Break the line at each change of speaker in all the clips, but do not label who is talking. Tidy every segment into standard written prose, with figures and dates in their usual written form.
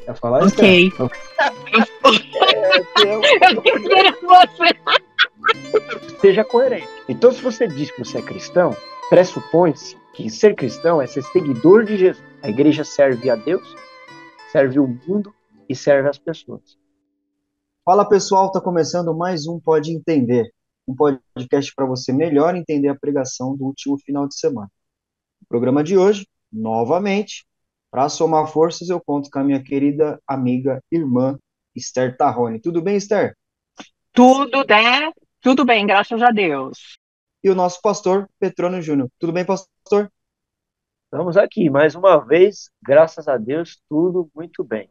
Quer falar, Esther?
Ok. Eu tô esperando você.
Seja coerente. Então, se você diz que você é cristão, pressupõe-se que ser cristão é ser seguidor de Jesus. A igreja serve a Deus, serve o mundo e serve as pessoas.
Fala pessoal, está começando mais um Pode Entender, um podcast para você melhor entender a pregação do último final de semana. No programa de hoje, novamente, para somar forças, eu conto com a minha querida amiga, irmã, Esther Tarroni. Tudo bem, Esther?
Tudo, né? Tudo bem, graças a Deus.
E o nosso pastor, Petrônio Júnior. Tudo bem, pastor?
Estamos aqui, mais uma vez, graças a Deus, tudo muito bem.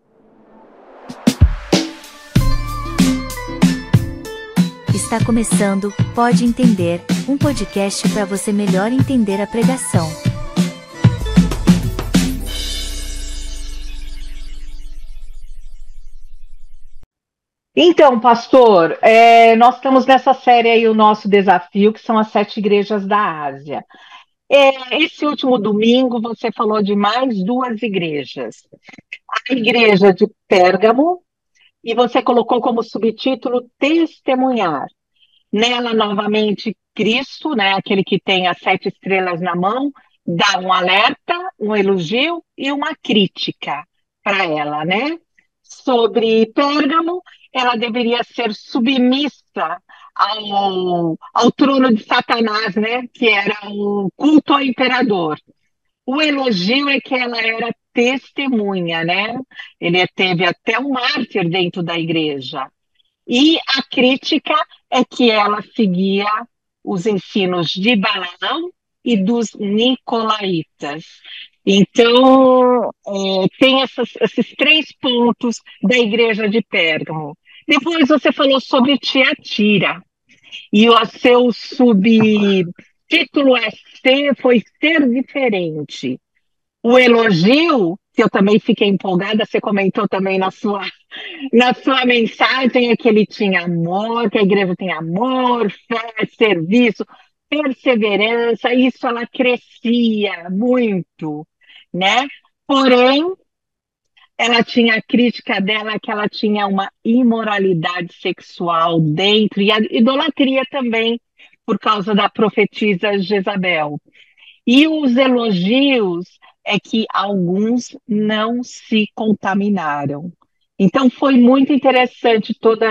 Está começando Pode Entender, um podcast para você melhor entender a pregação.
Então, pastor, nós estamos nessa série aí, o nosso desafio, que são as 7 igrejas da Ásia. Esse último domingo, você falou de mais 2 igrejas. A igreja de Pérgamo, e você colocou como subtítulo Testemunhar. Nela, novamente, Cristo, né, aquele que tem as 7 estrelas na mão, dá um alerta, um elogio e uma crítica para ela, né? Sobre Pérgamo, ela deveria ser submissa ao trono de Satanás, né? Que era o culto ao imperador. O elogio é que ela era testemunha, né? Ele teve até um mártir dentro da igreja. E a crítica é que ela seguia os ensinos de Balaão e dos nicolaítas. Então, tem esses 3 pontos da igreja de Pérgamo. Depois você falou sobre Tiatira, e o seu subtítulo foi Ser Diferente. O elogio, que eu também fiquei empolgada, você comentou também na sua mensagem, é que ele tinha amor, que a igreja tem amor, fé, serviço, perseverança, isso ela crescia muito, né? Porém, ela tinha a crítica dela que ela tinha uma imoralidade sexual dentro e a idolatria também por causa da profetisa Jezabel. E os elogios é que alguns não se contaminaram. Então foi muito interessante todo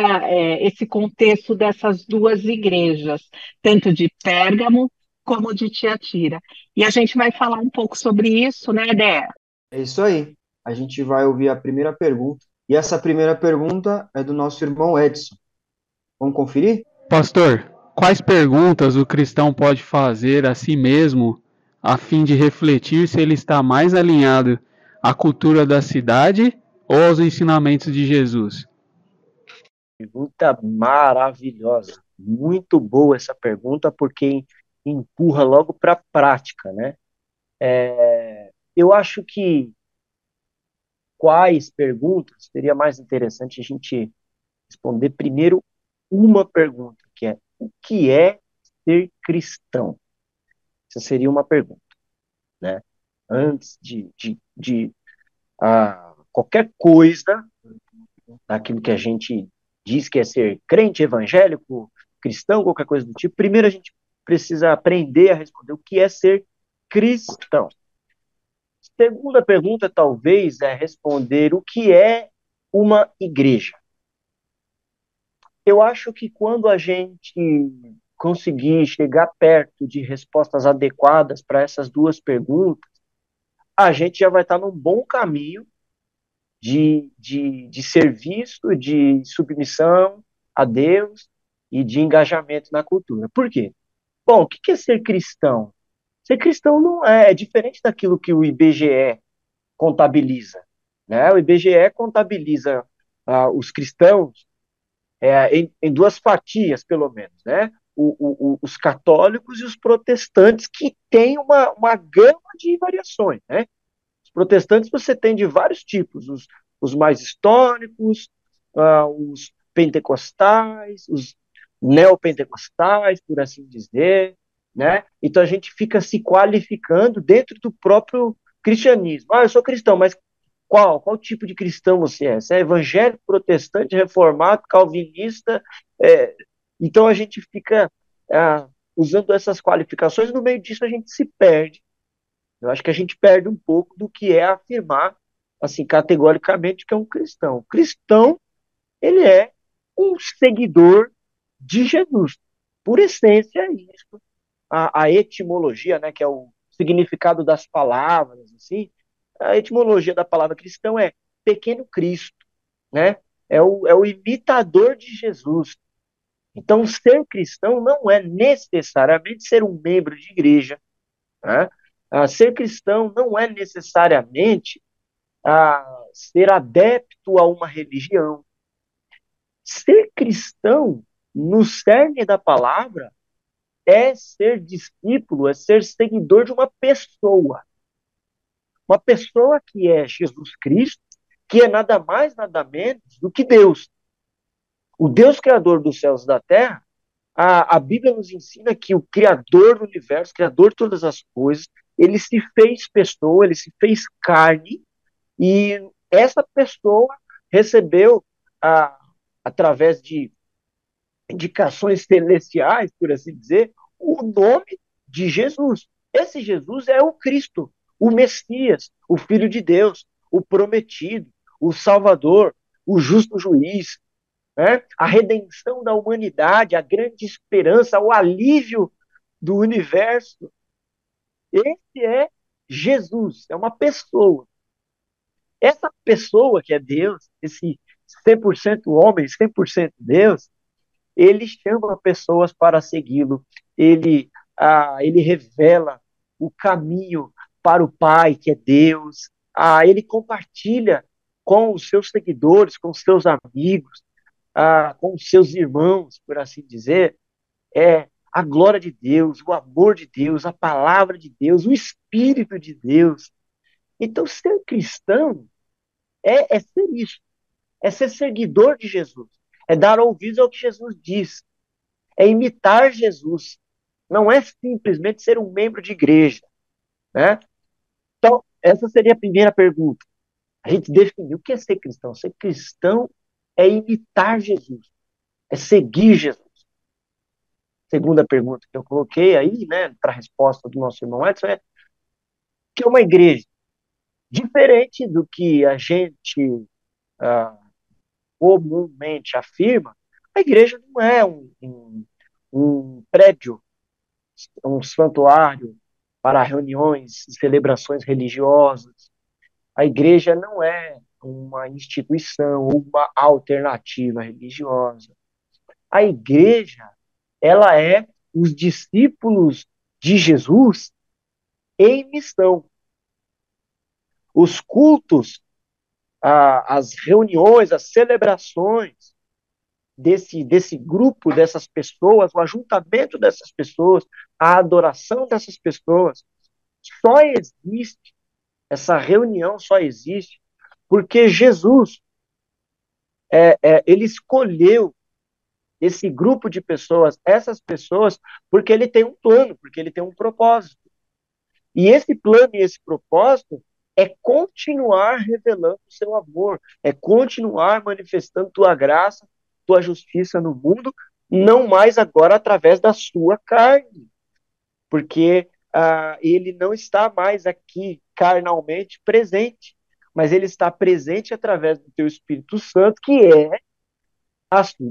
esse contexto dessas 2 igrejas, tanto de Pérgamo como de Tiatira. E a gente vai falar um pouco sobre isso, né, Dé?
É isso aí. A gente vai ouvir a primeira pergunta. E essa primeira pergunta é do nosso irmão Edson. Vamos conferir?
Pastor, quais perguntas o cristão pode fazer a si mesmo a fim de refletir se ele está mais alinhado à cultura da cidade ou aos ensinamentos de Jesus?
Pergunta maravilhosa. Muito boa essa pergunta, porque empurra logo para a prática, né? Eu acho que quais perguntas seria mais interessante a gente responder primeiro uma pergunta, que é: o que é ser cristão? Essa seria uma pergunta, né? Antes de qualquer coisa daquilo que a gente diz que é ser crente, evangélico, cristão, qualquer coisa do tipo, primeiro a gente precisa aprender a responder o que é ser cristão. Segunda pergunta, talvez, é responder o que é uma igreja. Eu acho que quando a gente conseguir chegar perto de respostas adequadas para essas 2 perguntas, a gente já vai estar num bom caminho de serviço, de submissão a Deus e de engajamento na cultura. Por quê? Bom, o que é ser cristão? Ser cristão não é diferente daquilo que o IBGE contabiliza, né? O IBGE contabiliza os cristãos em 2 fatias, pelo menos, né? Os católicos e os protestantes, que têm uma gama de variações, né? Os protestantes você tem de vários tipos, os mais históricos, os pentecostais, os neopentecostais, por assim dizer, né? Então a gente fica se qualificando dentro do próprio cristianismo. Eu sou cristão, mas Qual tipo de cristão você é? Você é evangélico, protestante, reformado, calvinista? É, então a gente fica usando essas qualificações, e no meio disso a gente se perde. Eu acho que a gente perde um pouco do que é afirmar, assim, categoricamente, que é um cristão. O cristão, ele é um seguidor de Jesus. Por essência, é isso. A etimologia, né, que é o significado das palavras, assim, a etimologia da palavra cristão é pequeno Cristo, né? É o imitador de Jesus. Então, ser cristão não é necessariamente ser um membro de igreja, né? Ser cristão não é necessariamente ser adepto a uma religião. Ser cristão, no cerne da palavra, é ser discípulo, é ser seguidor de uma pessoa. Uma pessoa que é Jesus Cristo, que é nada mais, nada menos do que Deus. O Deus criador dos céus e da terra, a Bíblia nos ensina que o criador do universo, criador de todas as coisas, ele se fez pessoa, ele se fez carne, e essa pessoa recebeu, através de indicações celestiais, por assim dizer, o nome de Jesus. Esse Jesus é o Cristo, o Messias, o Filho de Deus, o prometido, o Salvador, o justo juiz, né? A redenção da humanidade, a grande esperança, o alívio do universo. Esse é Jesus, é uma pessoa. Essa pessoa que é Deus, esse 100% homem, 100% Deus, ele chama pessoas para segui-lo, ele revela o caminho para o Pai, que é Deus, ele compartilha com os seus seguidores, com os seus amigos, com os seus irmãos, por assim dizer, a glória de Deus, o amor de Deus, a palavra de Deus, o Espírito de Deus. Então, ser cristão é ser isso, é ser seguidor de Jesus, é dar ouvidos ao que Jesus diz, é imitar Jesus. Não é simplesmente ser um membro de igreja, né? Então, essa seria a primeira pergunta. A gente definiu o que é ser cristão. Ser cristão é imitar Jesus, é seguir Jesus. Segunda pergunta que eu coloquei aí, né, para a resposta do nosso irmão Edson, é que é uma igreja. Diferente do que a gente ah, comumente afirma, a igreja não é um prédio, um santuário para reuniões e celebrações religiosas. A igreja não é uma instituição, uma alternativa religiosa. A igreja, ela é os discípulos de Jesus em missão. Os cultos, as reuniões, as celebrações desse grupo, dessas pessoas, o ajuntamento dessas pessoas, a adoração dessas pessoas, só existe, essa reunião só existe porque Jesus, ele escolheu esse grupo de pessoas, essas pessoas, porque ele tem um plano, porque ele tem um propósito. E esse plano e esse propósito é continuar revelando o seu amor, é continuar manifestando tua graça, tua justiça no mundo, não mais agora através da sua carne, porque ele não está mais aqui carnalmente presente, mas ele está presente através do teu Espírito Santo, que é a sua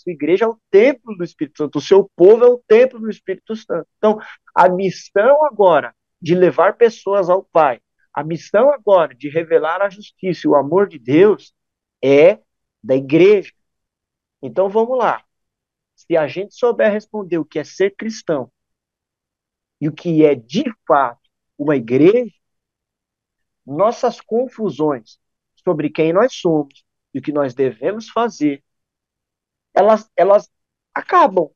igreja é o templo do Espírito Santo, o seu povo é o templo do Espírito Santo. Então, a missão agora de levar pessoas ao Pai, a missão agora de revelar a justiça e o amor de Deus é da igreja. Então, vamos lá. Se a gente souber responder o que é ser cristão e o que é, de fato, uma igreja, nossas confusões sobre quem nós somos e o que nós devemos fazer, elas acabam.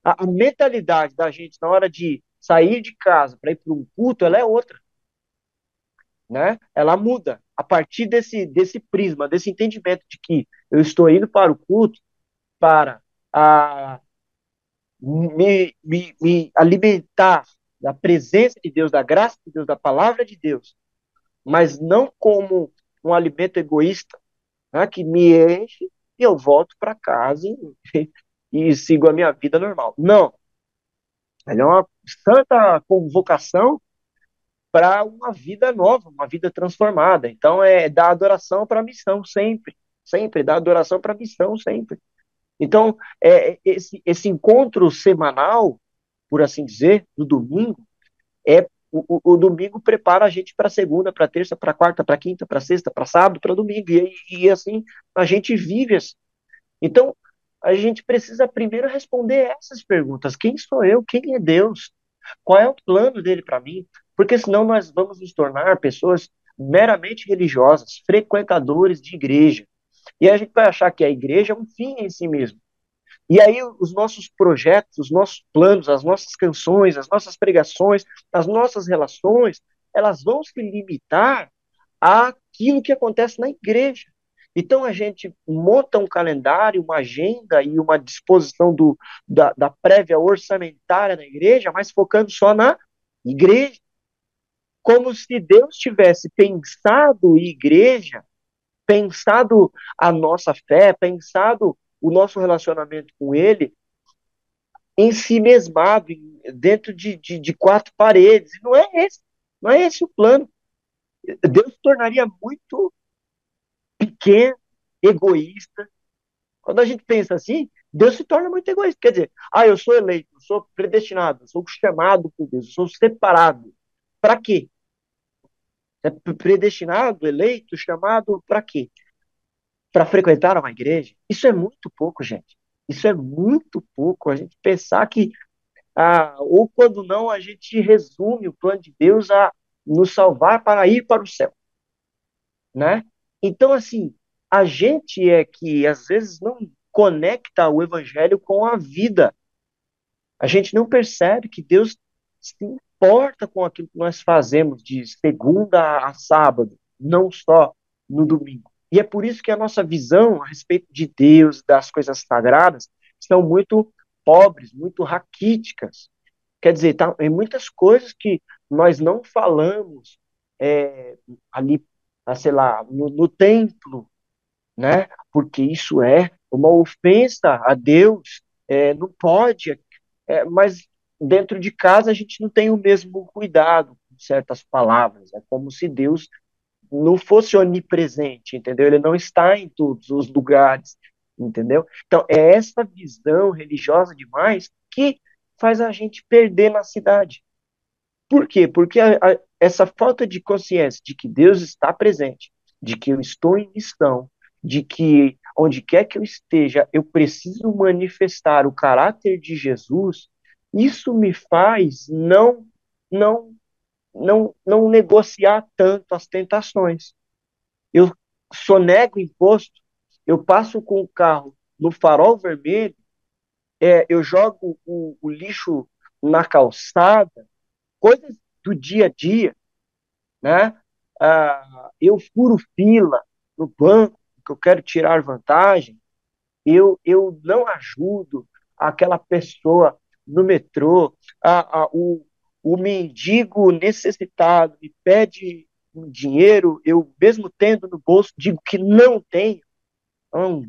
A mentalidade da gente na hora de sair de casa para ir para um culto, ela é outra, né? Ela muda a partir desse prisma, desse entendimento de que eu estou indo para o culto para me alimentar da presença de Deus, da graça de Deus, da palavra de Deus, mas não como um alimento egoísta, né, que me enche e eu volto para casa e sigo a minha vida normal. Não, ele é uma santa convocação para uma vida nova, uma vida transformada. Então, é dar adoração para a missão sempre, sempre, dar adoração para a missão sempre. Então, esse encontro semanal, por assim dizer, no domingo, o domingo prepara a gente para segunda, para terça, para quarta, para quinta, para sexta, para sábado, para domingo, e assim a gente vive assim. Então, a gente precisa primeiro responder essas perguntas: quem sou eu? Quem é Deus? Qual é o plano dele para mim? Porque senão nós vamos nos tornar pessoas meramente religiosas, frequentadores de igreja. E a gente vai achar que a igreja é um fim em si mesmo. E aí os nossos projetos, os nossos planos, as nossas canções, as nossas pregações, as nossas relações, elas vão se limitar àquilo que acontece na igreja. Então a gente monta um calendário, uma agenda e uma disposição da prévia orçamentária na igreja, mas focando só na igreja. Como se Deus tivesse pensado igreja, pensado a nossa fé, pensado o nosso relacionamento com Ele em si mesmado, dentro de quatro paredes. E não é esse o plano. Deus se tornaria muito pequeno, egoísta. Quando a gente pensa assim, Deus se torna muito egoísta. Quer dizer, eu sou eleito, eu sou predestinado, eu sou chamado por Deus, eu sou separado. Para quê? É predestinado, eleito, chamado para quê? Para frequentar uma igreja? Isso é muito pouco, gente. Isso é muito pouco. A gente pensar que ou quando não, a gente resume o plano de Deus a nos salvar para ir para o céu, né? Então, assim, a gente é que às vezes não conecta o evangelho com a vida. A gente não percebe que Deus se importa com aquilo que nós fazemos de segunda a sábado, não só no domingo. E é por isso que a nossa visão a respeito de Deus, das coisas sagradas, são muito pobres, muito raquíticas. Quer dizer, tem muitas coisas que nós não falamos ali, sei lá, no templo, né? Porque isso é uma ofensa a Deus, não pode. Mas dentro de casa a gente não tem o mesmo cuidado com certas palavras. É como se Deus não fosse onipresente, entendeu? Ele não está em todos os lugares, entendeu? Então, é essa visão religiosa demais que faz a gente perder na cidade. Por quê? Porque essa falta de consciência de que Deus está presente, de que eu estou em missão, de que onde quer que eu esteja, eu preciso manifestar o caráter de Jesus, isso me faz não, não negociar tanto as tentações. Eu sonego imposto, eu passo com o carro no farol vermelho, eu jogo o lixo na calçada, coisas do dia a dia, né? Eu furo fila no banco, que eu quero tirar vantagem, eu não ajudo aquela pessoa no metrô, o mendigo necessitado me pede um dinheiro, eu mesmo tendo no bolso, digo que não tenho. Então,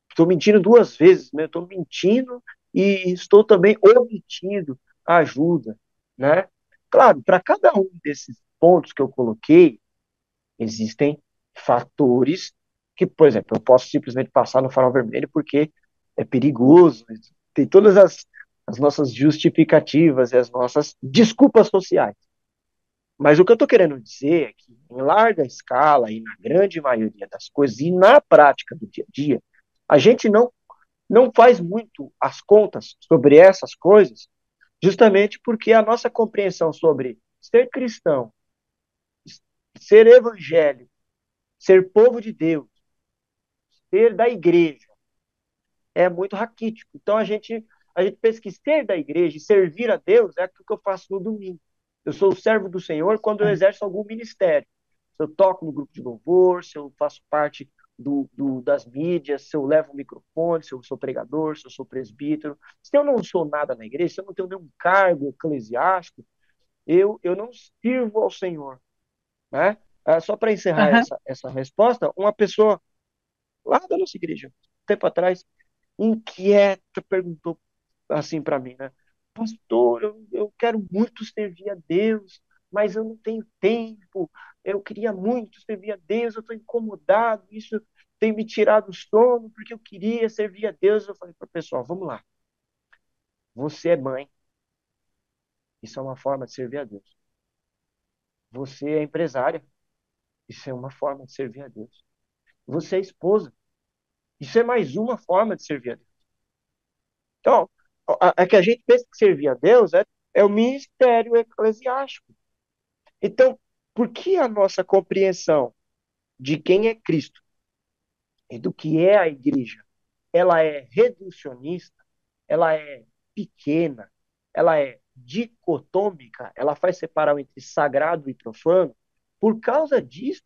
estou mentindo duas vezes, né? Estou mentindo e estou também omitindo a ajuda, né? Claro, para cada um desses pontos que eu coloquei, existem fatores que, por exemplo, eu posso simplesmente passar no farol vermelho porque é perigoso, tem todas as nossas justificativas e as nossas desculpas sociais. Mas o que eu estou querendo dizer é que, em larga escala e na grande maioria das coisas, e na prática do dia a dia, a gente não faz muito as contas sobre essas coisas, justamente porque a nossa compreensão sobre ser cristão, ser evangélico, ser povo de Deus, ser da igreja, é muito raquítico. Então a gente pensa que ser da igreja e servir a Deus é aquilo que eu faço no domingo. Eu sou o servo do Senhor quando eu exerço algum ministério. Se eu toco no grupo de louvor, se eu faço parte das mídias, se eu levo o microfone, se eu sou pregador, se eu sou presbítero. Se eu não sou nada na igreja, se eu não tenho nenhum cargo eclesiástico, eu não sirvo ao Senhor, né? Só para encerrar
Aham.
essa resposta, uma pessoa lá da nossa igreja, tempo atrás, inquieta, perguntou assim para mim, né? Pastor, eu quero muito servir a Deus, mas eu não tenho tempo. Eu queria muito servir a Deus, eu estou incomodado, isso tem me tirado o sono, porque eu queria servir a Deus. Eu falei para o pessoal, vamos lá, você é mãe, isso é uma forma de servir a Deus. Você é empresária, isso é uma forma de servir a Deus. Você é esposa, isso é mais uma forma de servir a Deus. Então, é que a gente pensa que servir a Deus é o ministério eclesiástico. Então, por que a nossa compreensão de quem é Cristo e do que é a igreja, ela é reducionista, ela é pequena, ela é dicotômica, ela faz separar entre sagrado e profano? Por causa disso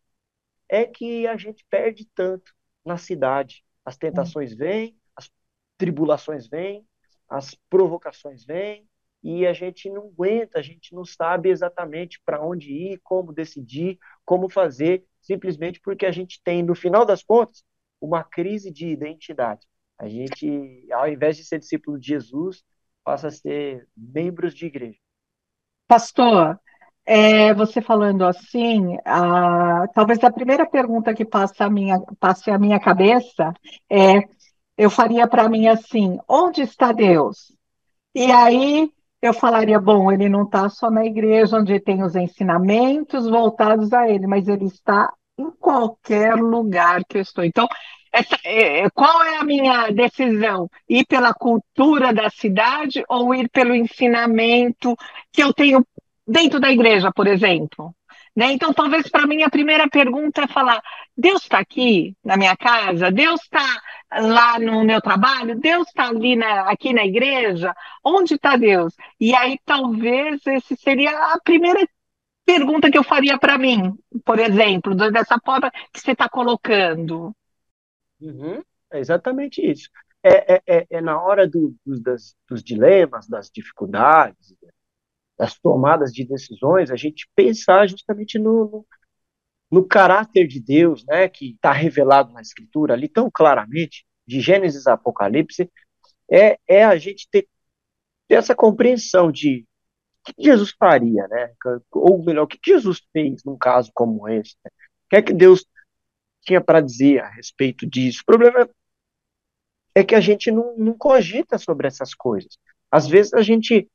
é que a gente perde tanto na cidade. As tentações vêm, as tribulações vêm, as provocações vêm, e a gente não aguenta, a gente não sabe exatamente para onde ir, como decidir, como fazer, simplesmente porque a gente tem, no final das contas, uma crise de identidade. A gente, ao invés de ser discípulo de Jesus, passa a ser membros de igreja.
Pastor, você falando assim, talvez a primeira pergunta que passe a minha cabeça é, eu faria para mim assim, onde está Deus? E aí eu falaria, bom, ele não está só na igreja onde tem os ensinamentos voltados a ele, mas ele está em qualquer lugar que eu estou. Então, qual é a minha decisão? Ir pela cultura da cidade ou ir pelo ensinamento que eu tenho dentro da igreja, por exemplo? Né? Então, talvez para mim a primeira pergunta é falar: Deus está aqui na minha casa? Deus está lá no meu trabalho? Deus está ali aqui na igreja? Onde está Deus? E aí, talvez, esse seria a primeira pergunta que eu faria para mim, por exemplo, dessa forma que você está colocando.
Uhum, é exatamente isso. É na hora dos dilemas, das dificuldades, das tomadas de decisões, a gente pensar justamente no caráter de Deus, né, que está revelado na Escritura ali tão claramente, de Gênesis a Apocalipse, é a gente ter essa compreensão de o que Jesus faria, né? Ou melhor, o que Jesus fez num caso como esse, né? O que é que Deus tinha para dizer a respeito disso? O problema é que a gente não cogita sobre essas coisas. Às vezes a gente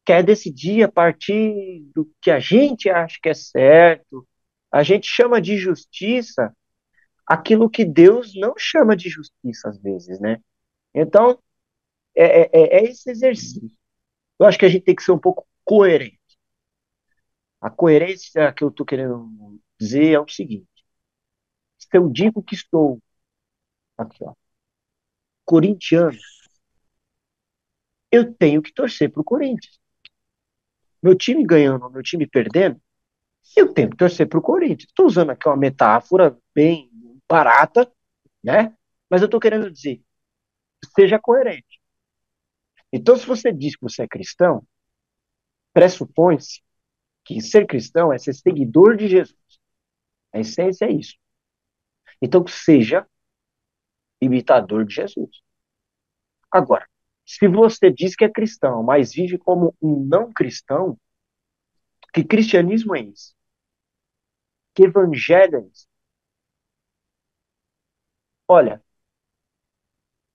quer decidir a partir do que a gente acha que é certo, a gente chama de justiça aquilo que Deus não chama de justiça às vezes, né? Então, é esse exercício. Eu acho que a gente tem que ser um pouco coerente. A coerência que eu estou querendo dizer é o seguinte: se eu digo que estou aqui, ó, corintiano, eu tenho que torcer para o Corinthians. Meu time ganhando, meu time perdendo, eu tenho que torcer para o Corinthians. Estou usando aqui uma metáfora bem barata, né? Mas eu estou querendo dizer, seja coerente. Então, se você diz que você é cristão, pressupõe-se que ser cristão é ser seguidor de Jesus. A essência é isso. Então, seja imitador de Jesus. Agora, se você diz que é cristão, mas vive como um não cristão, que cristianismo é esse? Que evangelho é esse? Olha,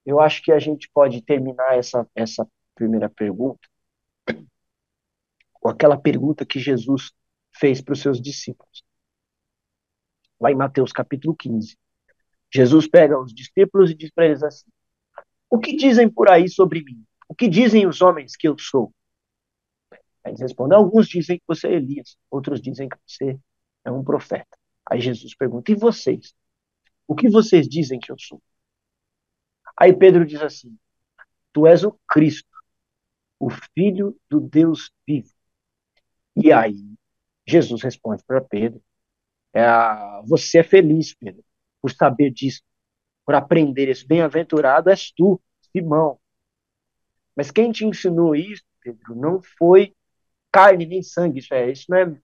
eu acho que a gente pode terminar essa primeira pergunta com aquela pergunta que Jesus fez para os seus discípulos. Lá em Mateus capítulo 15. Jesus pega os discípulos e diz para eles assim: o que dizem por aí sobre mim? O que dizem os homens que eu sou? Aí eles respondem: alguns dizem que você é Elias, outros dizem que você é um profeta. Aí Jesus pergunta: e vocês? O que vocês dizem que eu sou? Aí Pedro diz assim: tu és o Cristo, o Filho do Deus vivo. E aí Jesus responde para Pedro: você é feliz, Pedro, por saber disso, por aprender isso. Bem-aventurado és tu, Simão. Mas quem te ensinou isso, Pedro, não foi carne nem sangue. Isso não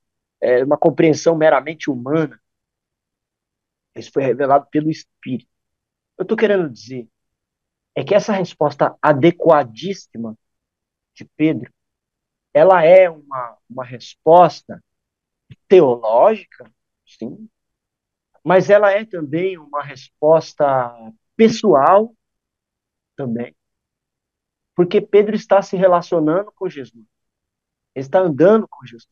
uma compreensão meramente humana. Isso foi revelado pelo Espírito. Eu estou querendo dizer é que essa resposta adequadíssima de Pedro, ela é uma resposta teológica, sim, mas ela é também uma resposta pessoal também, porque Pedro está se relacionando com Jesus, ele está andando com Jesus.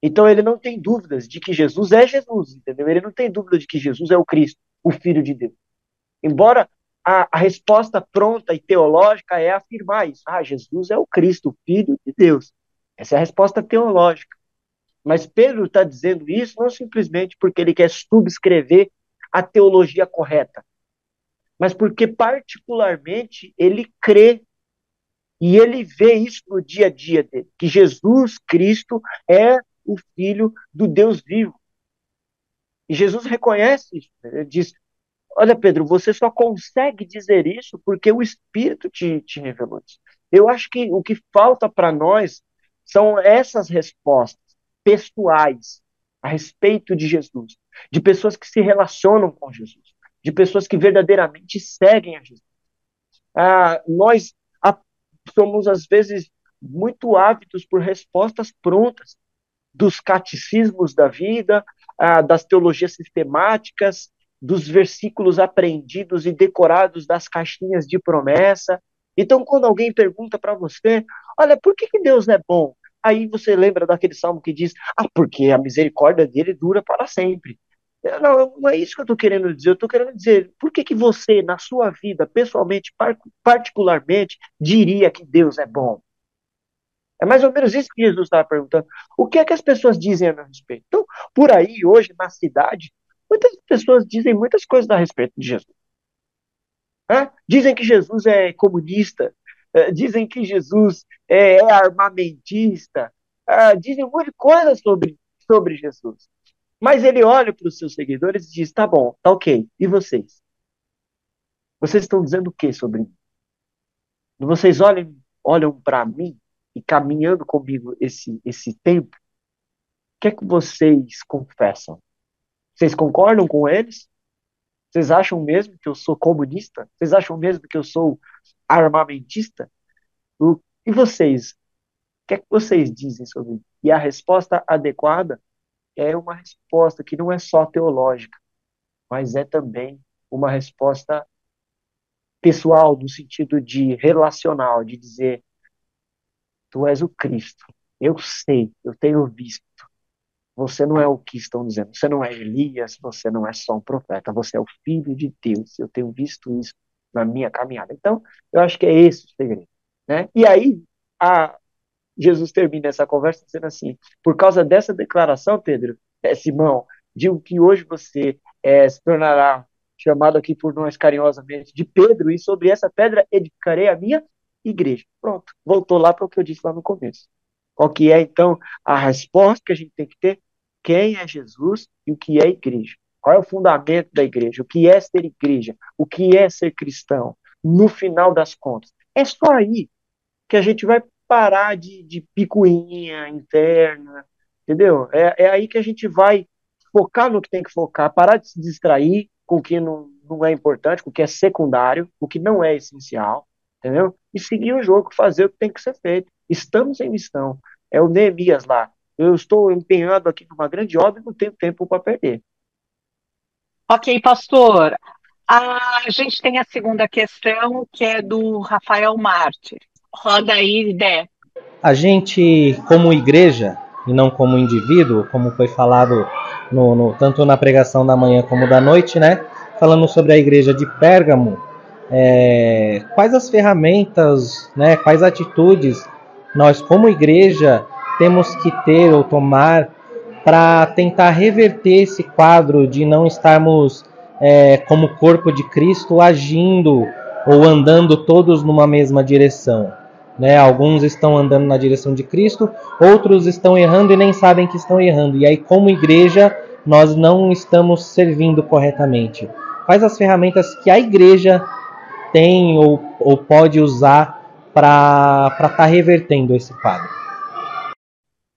Então ele não tem dúvidas de que Jesus é Jesus, entendeu? Ele não tem dúvida de que Jesus é o Cristo, o Filho de Deus. Embora a resposta pronta e teológica é afirmar isso. Jesus é o Cristo, o Filho de Deus. Essa é a resposta teológica. Mas Pedro está dizendo isso não simplesmente porque ele quer subscrever a teologia correta, mas porque particularmente ele crê e ele vê isso no dia a dia dele, que Jesus Cristo é o Filho do Deus vivo. E Jesus reconhece isso. Ele diz, olha, Pedro, você só consegue dizer isso porque o Espírito te revelou isso. Eu acho que o que falta para nós são essas respostas pessoais a respeito de Jesus, de pessoas que se relacionam com Jesus, de pessoas que verdadeiramente seguem a Jesus. Nós somos, às vezes, muito ávidos por respostas prontas dos catecismos da vida, das teologias sistemáticas, dos versículos aprendidos e decorados das caixinhas de promessa. Então, quando alguém pergunta para você, olha, por que Deus é bom? Aí você lembra daquele salmo que diz, porque a misericórdia dele dura para sempre. Não é isso que eu estou querendo dizer. Eu estou querendo dizer, por que você, na sua vida, pessoalmente, particularmente, diria que Deus é bom? É mais ou menos isso que Jesus estava perguntando. O que é que as pessoas dizem a meu respeito? Então, por aí, hoje, na cidade, muitas pessoas dizem muitas coisas a respeito de Jesus. Dizem que Jesus é comunista, dizem que Jesus é armamentista, dizem um monte de coisa sobre Jesus. Mas ele olha para os seus seguidores e diz, tá bom, tá ok, e vocês? Vocês estão dizendo o que sobre mim? Vocês olham para mim e caminhando comigo esse tempo, o que é que vocês confessam? Vocês concordam com eles? Vocês acham mesmo que eu sou comunista? Vocês acham mesmo que eu sou armamentista? E vocês? O que é que vocês dizem sobre isso? E a resposta adequada é uma resposta que não é só teológica, mas é também uma resposta pessoal, no sentido de relacional, de dizer, tu és o Cristo. Eu sei, eu tenho visto. Você não é o que estão dizendo. Você não é Elias, você não é só um profeta. Você é o Filho de Deus. Eu tenho visto isso na minha caminhada. Então, eu acho que é esse o segredo, né? E aí, Jesus termina essa conversa dizendo assim, por causa dessa declaração, Pedro, Simão, digo que hoje você se tornará chamado aqui por nós carinhosamente de Pedro, e sobre essa pedra edificarei a minha igreja. Pronto, voltou lá para o que eu disse lá no começo. Qual que é, então, a resposta que a gente tem que ter? Quem é Jesus e o que é igreja? Qual é o fundamento da igreja? O que é ser igreja? O que é ser cristão? No final das contas. É só aí que a gente vai parar de picuinha interna, entendeu? É aí que a gente vai focar no que tem que focar, parar de se distrair com o que não é importante, com o que é secundário, o que não é essencial, entendeu? E seguir o jogo, fazer o que tem que ser feito. Estamos em missão. É o Neemias lá. Eu estou empenhado aqui numa grande obra e não tenho tempo para perder.
Ok, pastor. A gente tem a segunda questão, que é do Rafael Mártir. Roda aí, Dé.
A gente, como igreja, e não como indivíduo, como foi falado tanto na pregação da manhã como da noite, né? Falando sobre a igreja de Pérgamo, quais as ferramentas, né? Quais atitudes nós, como igreja, temos que ter ou tomar para tentar reverter esse quadro de não estarmos, como corpo de Cristo, agindo ou andando todos numa mesma direção. Né? Alguns estão andando na direção de Cristo, outros estão errando e nem sabem que estão errando. E aí, como igreja, nós não estamos servindo corretamente. Quais as ferramentas que a igreja tem ou pode usar para estar revertendo esse quadro?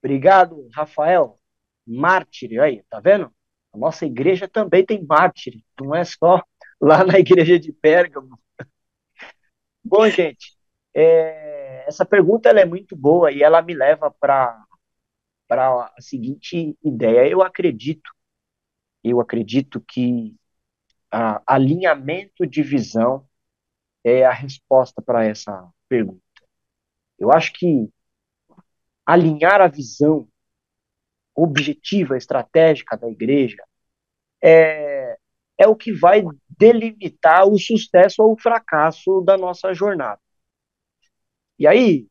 Obrigado, Rafael. Mártir, aí, tá vendo? A nossa igreja também tem mártir, não é só lá na igreja de Pérgamo. Bom, gente, essa pergunta ela é muito boa e ela me leva para a seguinte ideia. Eu acredito que alinhamento de visão é a resposta para essa pergunta. Eu acho que alinhar a visão objetiva, estratégica da igreja é o que vai delimitar o sucesso ou o fracasso da nossa jornada. E aí,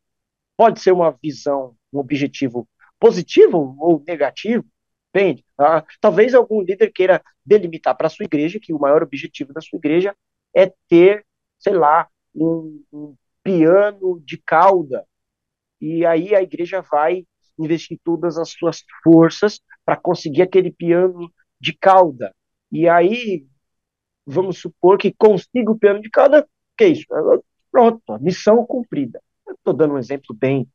pode ser uma visão, um objetivo positivo ou negativo, depende. Tá? Talvez algum líder queira delimitar para a sua igreja que o maior objetivo da sua igreja é ter, sei lá, um piano de cauda. E aí a igreja vai investir todas as suas forças para conseguir aquele piano de cauda. E aí, vamos supor que consiga o piano de cauda, que é isso? Pronto, missão cumprida. Eu estou dando um exemplo bem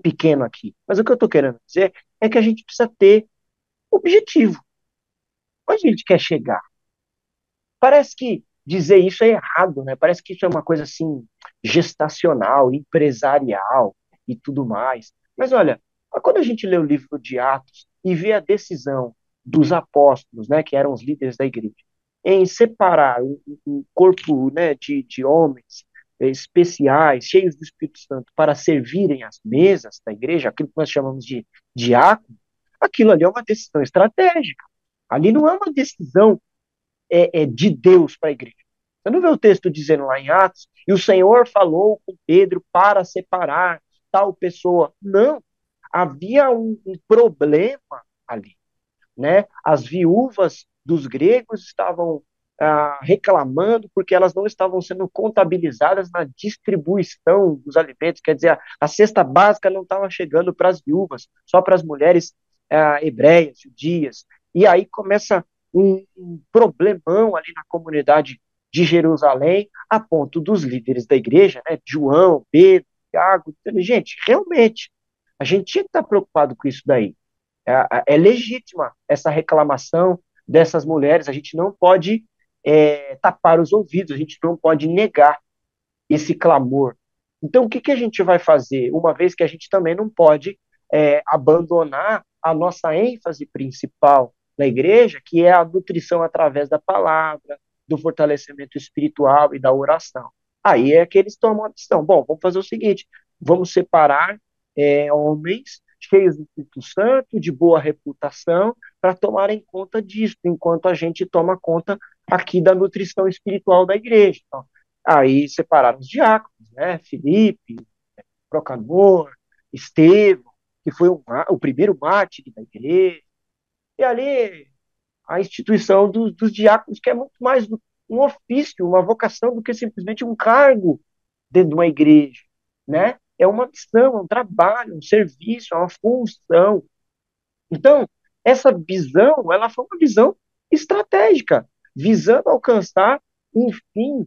pequeno aqui, mas o que eu estou querendo dizer é que a gente precisa ter objetivo. Onde a gente quer chegar? Parece que dizer isso é errado, né? Parece que isso é uma coisa assim, gestacional, empresarial e tudo mais. Mas olha, quando a gente lê o livro de Atos e vê a decisão dos apóstolos, né, que eram os líderes da igreja, em separar um corpo, né, de homens especiais, cheios do Espírito Santo, para servirem as mesas da igreja, aquilo que nós chamamos de diácono, aquilo ali é uma decisão estratégica. Ali não é uma decisão de Deus para a igreja. Você não vê o texto dizendo lá em Atos, e o Senhor falou com Pedro para separar tal pessoa. Não, havia um problema ali, né? As viúvas dos gregos estavam reclamando porque elas não estavam sendo contabilizadas na distribuição dos alimentos, quer dizer, a cesta básica não estava chegando para as viúvas, só para as mulheres hebreias, judias, e aí começa um problemão ali na comunidade de Jerusalém, a ponto dos líderes da igreja, né, João, Pedro, Tiago, gente, realmente, a gente tinha que estar preocupado com isso daí. É legítima essa reclamação dessas mulheres, a gente não pode tapar os ouvidos, a gente não pode negar esse clamor. Então, o que a gente vai fazer? Uma vez que a gente também não pode abandonar a nossa ênfase principal na igreja, que é a nutrição através da palavra, do fortalecimento espiritual e da oração. Aí é que eles tomam a decisão. Bom, vamos fazer o seguinte, vamos separar homens cheios do Espírito Santo, de boa reputação, para tomarem conta disso, enquanto a gente toma conta aqui da nutrição espiritual da igreja. Então, aí separaram os diáconos, né? Filipe, Procanor, Estevão, que foi o primeiro mártir da igreja, e ali a instituição dos diáconos, que é muito mais um ofício, uma vocação, do que simplesmente um cargo dentro de uma igreja, né? É uma missão, é um trabalho, um serviço, é uma função. Então, essa visão, ela foi uma visão estratégica, visando alcançar um fim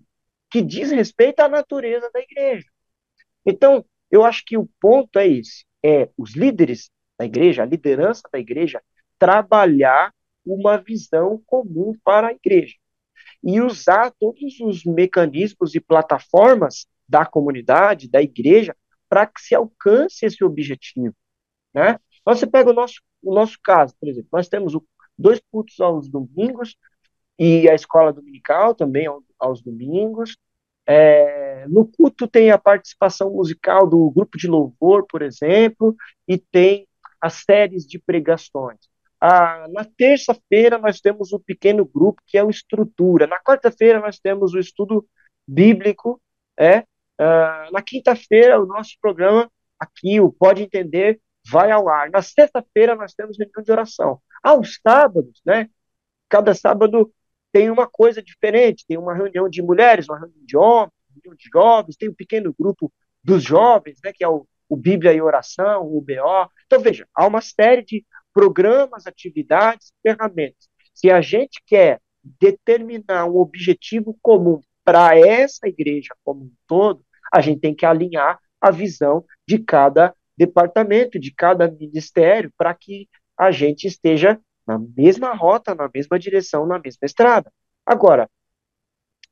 que diz respeito à natureza da igreja. Então, eu acho que o ponto é esse, os líderes da igreja, a liderança da igreja, trabalhar uma visão comum para a igreja e usar todos os mecanismos e plataformas da comunidade, da igreja, para que se alcance esse objetivo, né? Então, você pega o nosso caso, por exemplo, nós temos 2 cultos aos domingos e a escola dominical também aos domingos. No culto tem a participação musical do grupo de louvor, por exemplo, e tem as séries de pregações. Na terça-feira nós temos o pequeno grupo, que é o Estrutura. Na quarta-feira nós temos o estudo bíblico. Na quinta-feira o nosso programa aqui, o Pode Entender, vai ao ar. Na sexta-feira nós temos reunião de oração. Aos sábados, né? Cada sábado tem uma coisa diferente, tem uma reunião de mulheres, uma reunião de homens, uma reunião de jovens, tem um pequeno grupo dos jovens, né, que é o Bíblia e Oração, o BO. Então, veja, há uma série de programas, atividades, ferramentas. Se a gente quer determinar um objetivo comum para essa igreja como um todo, a gente tem que alinhar a visão de cada departamento, de cada ministério, para que a gente esteja na mesma rota, na mesma direção, na mesma estrada. Agora,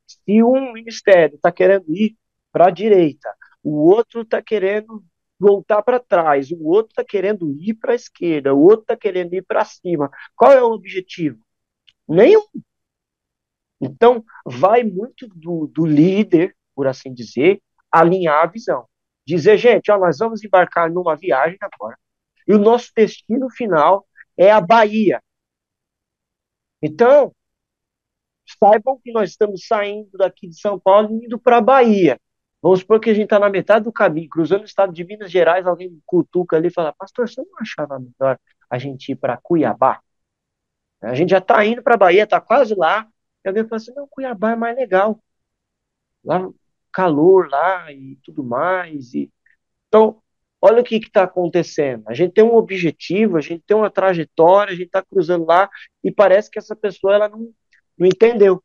se um ministério está querendo ir para a direita, o outro está querendo voltar para trás, o outro está querendo ir para a esquerda, o outro está querendo ir para cima, qual é o objetivo? Nenhum. Então, vai muito do líder, por assim dizer, alinhar a visão. Dizer, gente, ó, nós vamos embarcar numa viagem agora, e o nosso destino final é a Bahia. Então, saibam que nós estamos saindo daqui de São Paulo e indo para a Bahia. Vamos supor que a gente está na metade do caminho, cruzando o estado de Minas Gerais, alguém cutuca ali e fala, pastor, você não achava melhor a gente ir para Cuiabá? A gente já está indo para a Bahia, está quase lá. E alguém fala assim, não, Cuiabá é mais legal. Lá, calor lá e tudo mais. Então, olha o que está acontecendo. A gente tem um objetivo, a gente tem uma trajetória, a gente está cruzando lá e parece que essa pessoa ela não entendeu.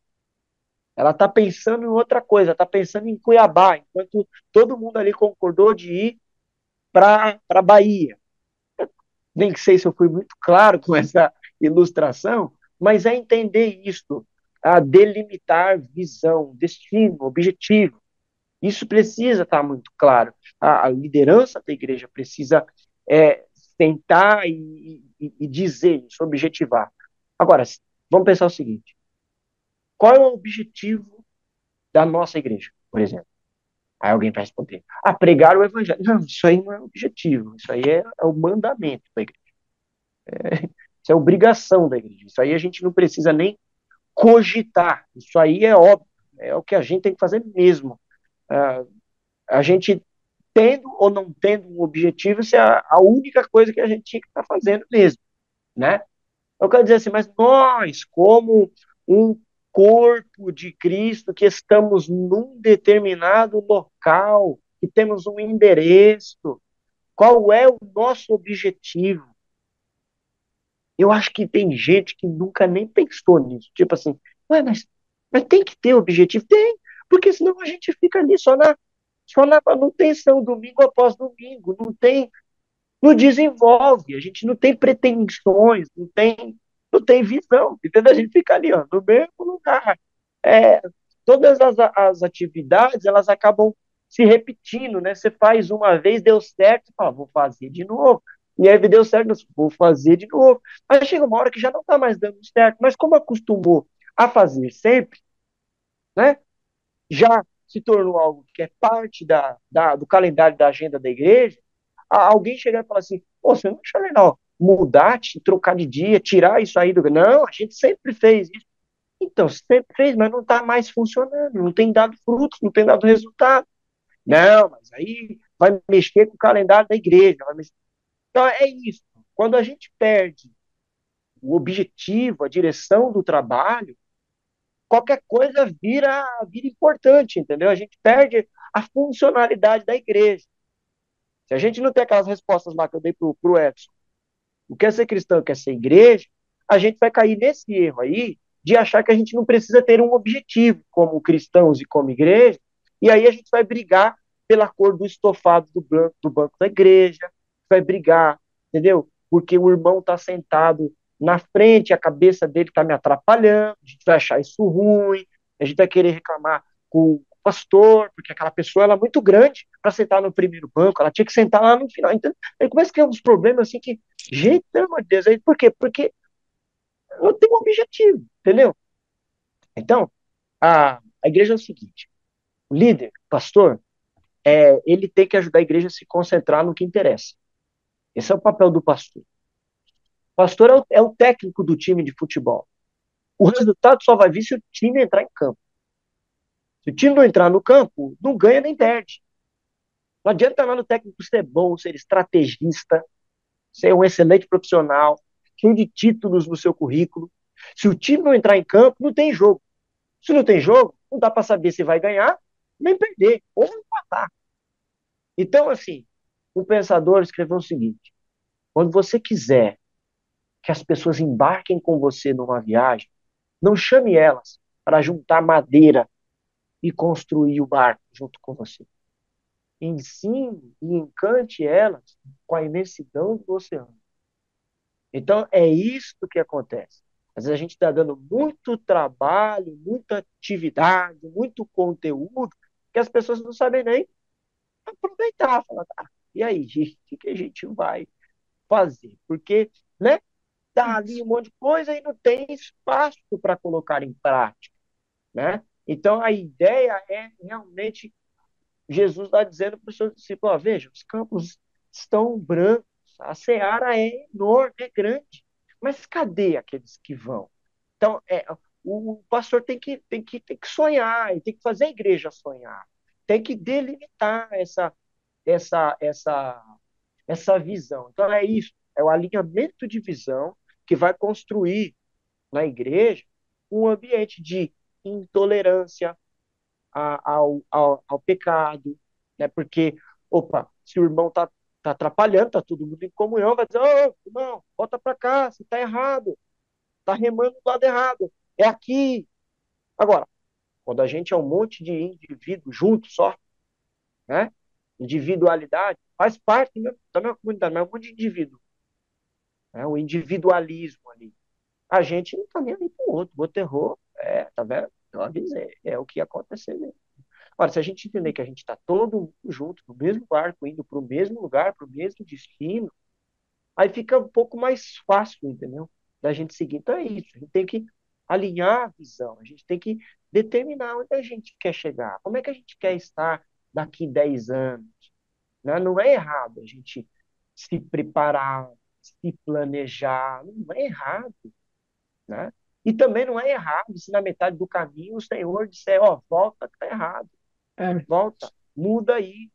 Ela está pensando em outra coisa, está pensando em Cuiabá, enquanto todo mundo ali concordou de ir para a Bahia. Nem sei se eu fui muito claro com essa ilustração, mas é entender isso, a delimitar visão, destino, objetivo. Isso precisa estar muito claro. A liderança da igreja precisa sentar e dizer isso, objetivar. Agora, vamos pensar o seguinte: qual é o objetivo da nossa igreja, por exemplo? Aí alguém vai responder: pregar o evangelho. Não, isso aí não é objetivo, isso aí é o mandamento da igreja. Isso é obrigação da igreja. Isso aí a gente não precisa nem cogitar. Isso aí é óbvio, é o que a gente tem que fazer mesmo. A gente tendo ou não tendo um objetivo, isso é a única coisa que a gente tinha que estar fazendo mesmo, né? Eu quero dizer assim, mas nós, como um corpo de Cristo, que estamos num determinado local, que temos um endereço, qual é o nosso objetivo? Eu acho que tem gente que nunca nem pensou nisso. Tipo assim, ué, mas tem que ter objetivo? Tem, porque senão a gente fica ali só na manutenção, domingo após domingo, não desenvolve, a gente não tem pretensões, não tem visão, entendeu? A gente fica ali, ó, no mesmo lugar. É, todas as atividades, elas acabam se repetindo, né? Você faz uma vez, deu certo, você fala, vou fazer de novo. E aí deu certo, vou fazer de novo. Mas chega uma hora que já não está mais dando certo, mas como acostumou a fazer sempre, né? Já se tornou algo que é parte do calendário da agenda da igreja, alguém chegar e falar assim, pô, você não acha legal mudar, trocar de dia, tirar isso aí do... Não, a gente sempre fez isso. Então, sempre fez, mas não está mais funcionando, não tem dado frutos, não tem dado resultado. Não, mas aí vai mexer com o calendário da igreja. Então, é isso. Quando a gente perde o objetivo, a direção do trabalho, qualquer coisa vira importante, entendeu? A gente perde a funcionalidade da igreja. Se a gente não tem aquelas respostas lá que eu dei pro Edson, o que é ser cristão, o que é ser igreja, a gente vai cair nesse erro aí de achar que a gente não precisa ter um objetivo como cristãos e como igreja, e aí a gente vai brigar pela cor do estofado do banco da igreja, vai brigar, entendeu? Porque o irmão está sentado na frente, a cabeça dele está me atrapalhando, a gente vai achar isso ruim, a gente vai querer reclamar com o pastor, porque aquela pessoa ela é muito grande para sentar no primeiro banco, ela tinha que sentar lá no final. Então, aí começa a criar uns problemas assim que, gente, pelo amor de Deus, aí, por quê? Porque eu tenho um objetivo, entendeu? Então, a igreja é o seguinte: o líder, o pastor, ele tem que ajudar a igreja a se concentrar no que interessa. Esse é o papel do pastor. O pastor é o técnico do time de futebol. O resultado só vai vir se o time entrar em campo. Se o time não entrar no campo, não ganha nem perde. Não adianta lá no técnico ser bom, ser estrategista, ser um excelente profissional, cheio de títulos no seu currículo. Se o time não entrar em campo, não tem jogo. Se não tem jogo, não dá para saber se vai ganhar, nem perder, ou empatar. Então, assim, o pensador escreveu o seguinte: quando você quiser que as pessoas embarquem com você numa viagem, não chame elas para juntar madeira e construir o barco junto com você. ensine e encante elas com a imensidão do oceano. Então, é isso que acontece. Às vezes a gente está dando muito trabalho, muita atividade, muito conteúdo, que as pessoas não sabem nem aproveitar. Falar, tá, e aí, o que a gente vai fazer? Porque, né, dá ali um monte de coisa e não tem espaço para colocar em prática, né? Então, a ideia é realmente, Jesus está dizendo para os seus discípulos, ó, veja, os campos estão brancos, a seara é enorme, é grande, mas cadê aqueles que vão? Então, o pastor tem que sonhar, ele tem que fazer a igreja sonhar, tem que delimitar essa, essa, essa visão. Então, é isso, é o alinhamento de visão que vai construir na igreja um ambiente de intolerância ao pecado, né? Porque, opa, se o irmão tá atrapalhando, tá todo mundo em comunhão, vai dizer, ô, irmão, volta para cá, você tá errado, tá remando do lado errado, é aqui. Agora, quando a gente é um monte de indivíduos juntos só, né? Individualidade faz parte da minha comunidade, mas é um monte de indivíduo, né? O individualismo ali. A gente não tá nem ali pro outro, o outro errou, tá vendo? Eu avisei, é o que ia acontecer mesmo. Ora, se a gente entender que a gente está todo mundo junto, no mesmo barco, indo para o mesmo lugar, para o mesmo destino, aí fica um pouco mais fácil, entendeu? Da gente seguir. Então é isso, a gente tem que alinhar a visão, a gente tem que determinar onde a gente quer chegar, como é que a gente quer estar daqui 10 anos, né? Não é errado a gente se preparar, se planejar, não é errado, né? E também não é errado se na metade do caminho o Senhor disser, ó, volta, tá errado. Volta, muda aí.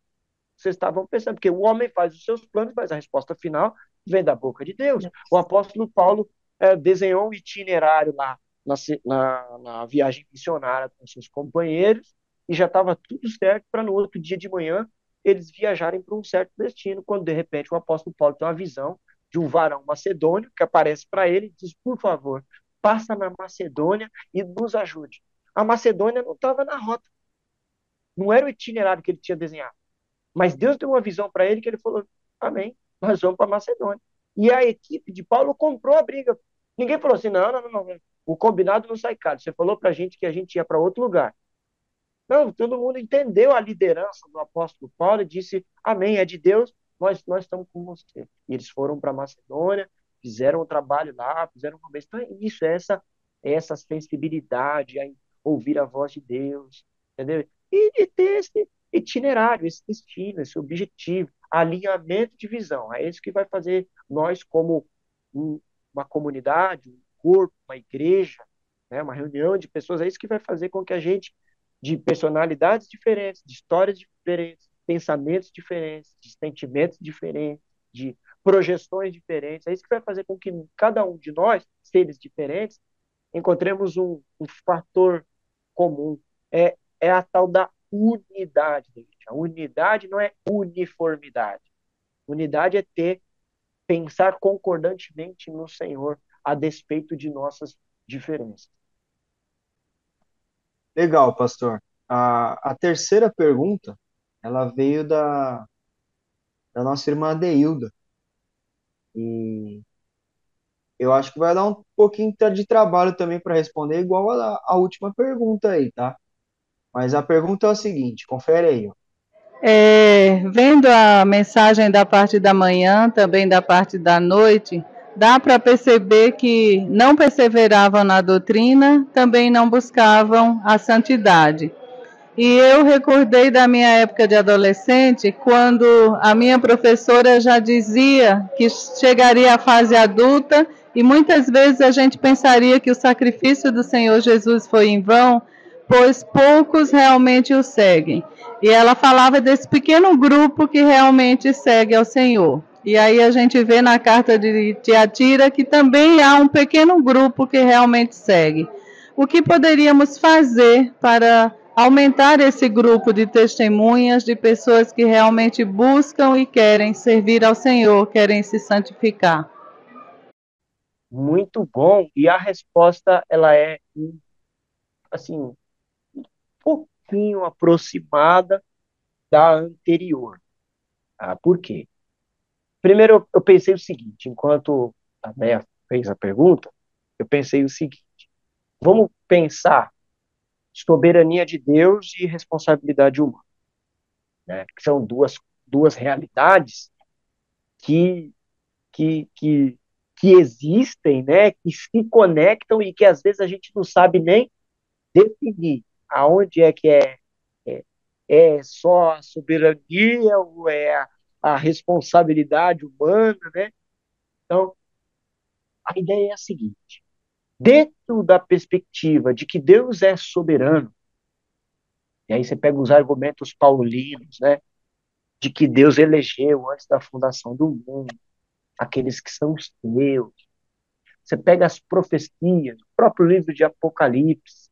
Vocês estavam pensando, porque o homem faz os seus planos, mas a resposta final vem da boca de Deus. O apóstolo Paulo desenhou um itinerário lá na viagem missionária com seus companheiros e já estava tudo certo para no outro dia de manhã eles viajarem para um certo destino, quando de repente o apóstolo Paulo tem uma visão de um varão macedônio que aparece para ele e diz, por favor, passa na Macedônia e nos ajude. A Macedônia não estava na rota, não era o itinerário que ele tinha desenhado. Mas Deus deu uma visão para ele que ele falou: Amém, nós vamos para Macedônia. E a equipe de Paulo comprou a briga. Ninguém falou assim: não, não, não, não. O combinado não sai caro. Você falou para a gente que a gente ia para outro lugar. Não, todo mundo entendeu a liderança do apóstolo Paulo e disse: Amém, é de Deus, nós estamos com você. E eles foram para Macedônia, fizeram o trabalho lá, fizeram uma vez. Então é isso, é essa sensibilidade, a ouvir a voz de Deus, entendeu? E ter esse itinerário, esse destino, esse objetivo, alinhamento de visão. É isso que vai fazer nós, como uma comunidade, um corpo, uma igreja, né, uma reunião de pessoas, é isso que vai fazer com que a gente, de personalidades diferentes, de histórias diferentes, pensamentos diferentes, de sentimentos diferentes, de projeções diferentes, é isso que vai fazer com que cada um de nós, seres diferentes, encontremos um fator comum. É a tal da unidade, gente. A unidade não é uniformidade. Unidade é pensar concordantemente no Senhor, a despeito de nossas diferenças.
Legal, pastor. A terceira pergunta, ela veio da nossa irmã Deilda. E eu acho que vai dar um pouquinho de trabalho também para responder, igual a última pergunta aí, tá? Mas a pergunta é o seguinte, confere aí, ó.
Vendo a mensagem da parte da manhã, também da parte da noite, dá para perceber que não perseveravam na doutrina, também não buscavam a santidade. E eu recordei da minha época de adolescente, quando a minha professora já dizia que chegaria à fase adulta, e muitas vezes a gente pensaria que o sacrifício do Senhor Jesus foi em vão, pois poucos realmente o seguem. E ela falava desse pequeno grupo que realmente segue ao Senhor. E aí a gente vê na carta de Tiatira que também há um pequeno grupo que realmente segue. O que poderíamos fazer para aumentar esse grupo de testemunhas, de pessoas que realmente buscam e querem servir ao Senhor, querem se santificar?
Muito bom. E a resposta, ela é, assim, um pouquinho aproximada da anterior. Por quê? Primeiro, eu pensei o seguinte, enquanto a Bea fez a pergunta, eu pensei o seguinte, vamos pensar soberania de Deus e responsabilidade humana, né? Que são duas realidades que, que, que, que existem, né? Que se conectam e que às vezes a gente não sabe nem definir aonde é que é, é só a soberania ou é a responsabilidade humana, né? Então, a ideia é a seguinte: dentro da perspectiva de que Deus é soberano, e aí você pega os argumentos paulinos, né? De que Deus elegeu antes da fundação do mundo, aqueles que são os seus. Você pega as profecias, o próprio livro de Apocalipse,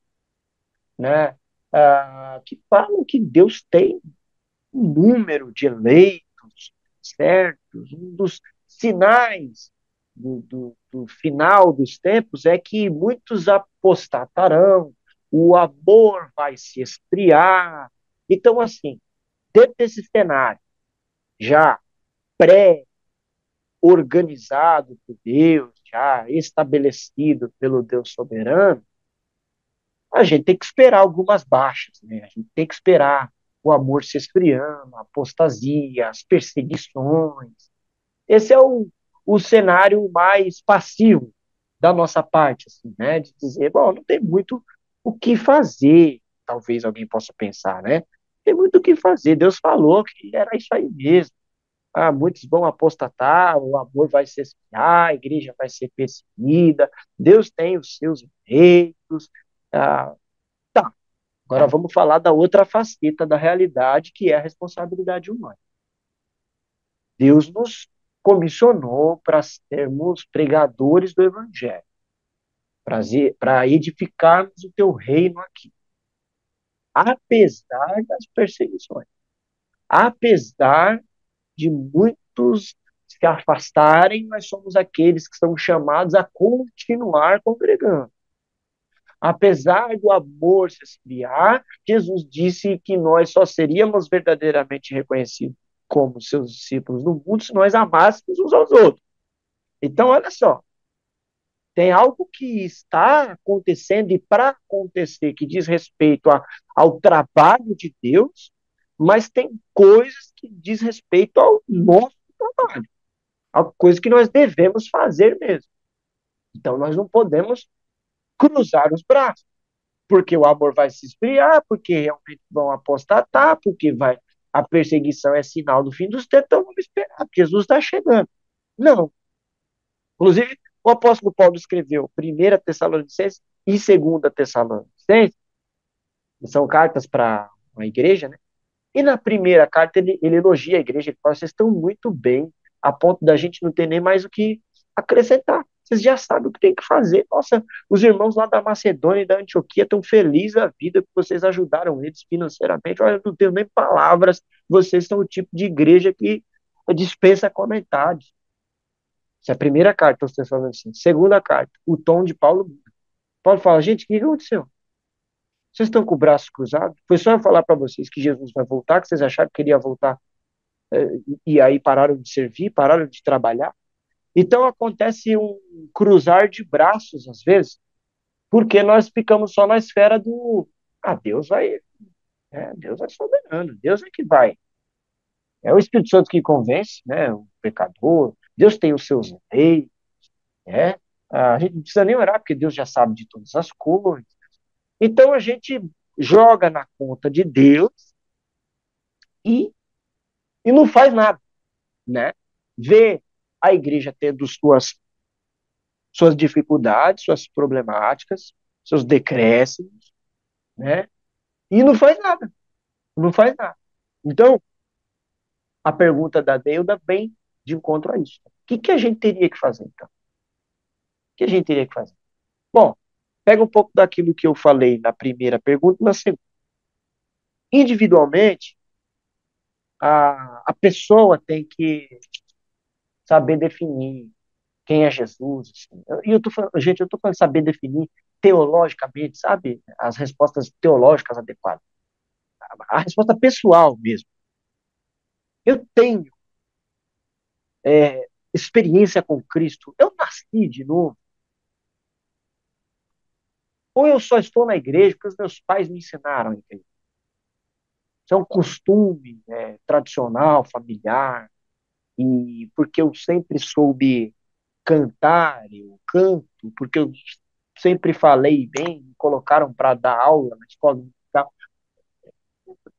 né? Que falam que Deus tem um número de eleitos certos. Um dos sinais do final dos tempos é que muitos apostatarão, o amor vai se esfriar. Então, assim, dentro desse cenário já pré-organizado por Deus, já estabelecido pelo Deus soberano, a gente tem que esperar algumas baixas, né? A gente tem que esperar o amor se esfriando, a apostasia, as perseguições. Esse é o cenário mais passivo da nossa parte, assim, né? De dizer, bom, não tem muito o que fazer, talvez alguém possa pensar, né? Tem muito o que fazer. Deus falou que era isso aí mesmo. Muitos vão apostatar, o amor vai se esfriar, a igreja vai ser perseguida, Deus tem os seus direitos. Ah, tá, agora vamos falar da outra faceta da realidade, que é a responsabilidade humana. Deus nos comissionou para sermos pregadores do Evangelho, para edificarmos o teu reino aqui, apesar das perseguições, apesar de muitos se afastarem, nós somos aqueles que são chamados a continuar congregando. Apesar do amor se esfriar, Jesus disse que nós só seríamos verdadeiramente reconhecidos como seus discípulos no mundo se nós amássemos uns aos outros. Então, olha só, tem algo que está acontecendo e para acontecer que diz respeito ao trabalho de Deus, mas tem coisas que diz respeito ao nosso trabalho, a coisa que nós devemos fazer mesmo. Então, nós não podemos cruzar os braços, porque o amor vai se esfriar, porque realmente vão apostatar, porque a perseguição é sinal do fim dos tempos, então vamos esperar, porque Jesus está chegando. Não. Inclusive, o apóstolo Paulo escreveu 1 Tessalonicenses e 2 Tessalonicenses, que são cartas para uma igreja, né? E na primeira carta ele elogia a igreja, ele fala, vocês estão muito bem, a ponto da gente não ter nem mais o que acrescentar. Vocês já sabem o que tem que fazer. Nossa, os irmãos lá da Macedônia e da Antioquia estão felizes da vida que vocês ajudaram eles financeiramente. Olha, eu não tenho nem palavras. Vocês são o tipo de igreja que dispensa comentários. Essa é a primeira carta aos Tessalonicenses. Segunda carta, o tom de Paulo muda. Paulo fala, gente, o que aconteceu? Vocês estão com o braço cruzado? Foi só eu falar para vocês que Jesus vai voltar, que vocês acharam que ele ia voltar, e aí pararam de servir, pararam de trabalhar? Então acontece um cruzar de braços, às vezes, porque nós ficamos só na esfera do, Deus vai, Deus é soberano, Deus é que vai. É o Espírito Santo que convence, né, o pecador, Deus tem os seus leis, né? A gente não precisa nem orar, porque Deus já sabe de todas as coisas. Então a gente joga na conta de Deus e, e não faz nada, né? Vê a igreja tendo suas dificuldades, suas problemáticas, seus decréscimos, né? E não faz nada, não faz nada. Então, a pergunta da Deilda vem de encontro a isso. O que a gente teria que fazer, então? O que a gente teria que fazer? Bom, pega um pouco daquilo que eu falei na primeira pergunta e na segunda. Individualmente, a pessoa tem que saber definir quem é Jesus. Assim. E eu tô falando, gente, eu tô falando saber definir teologicamente, sabe? As respostas teológicas adequadas. A resposta pessoal mesmo. eu tenho experiência com Cristo, eu nasci de novo, ou eu só estou na igreja porque os meus pais me ensinaram a igreja. Isso é um costume tradicional, familiar, e porque eu sempre soube cantar, eu canto, porque eu sempre falei bem, me colocaram para dar aula na escola dominical.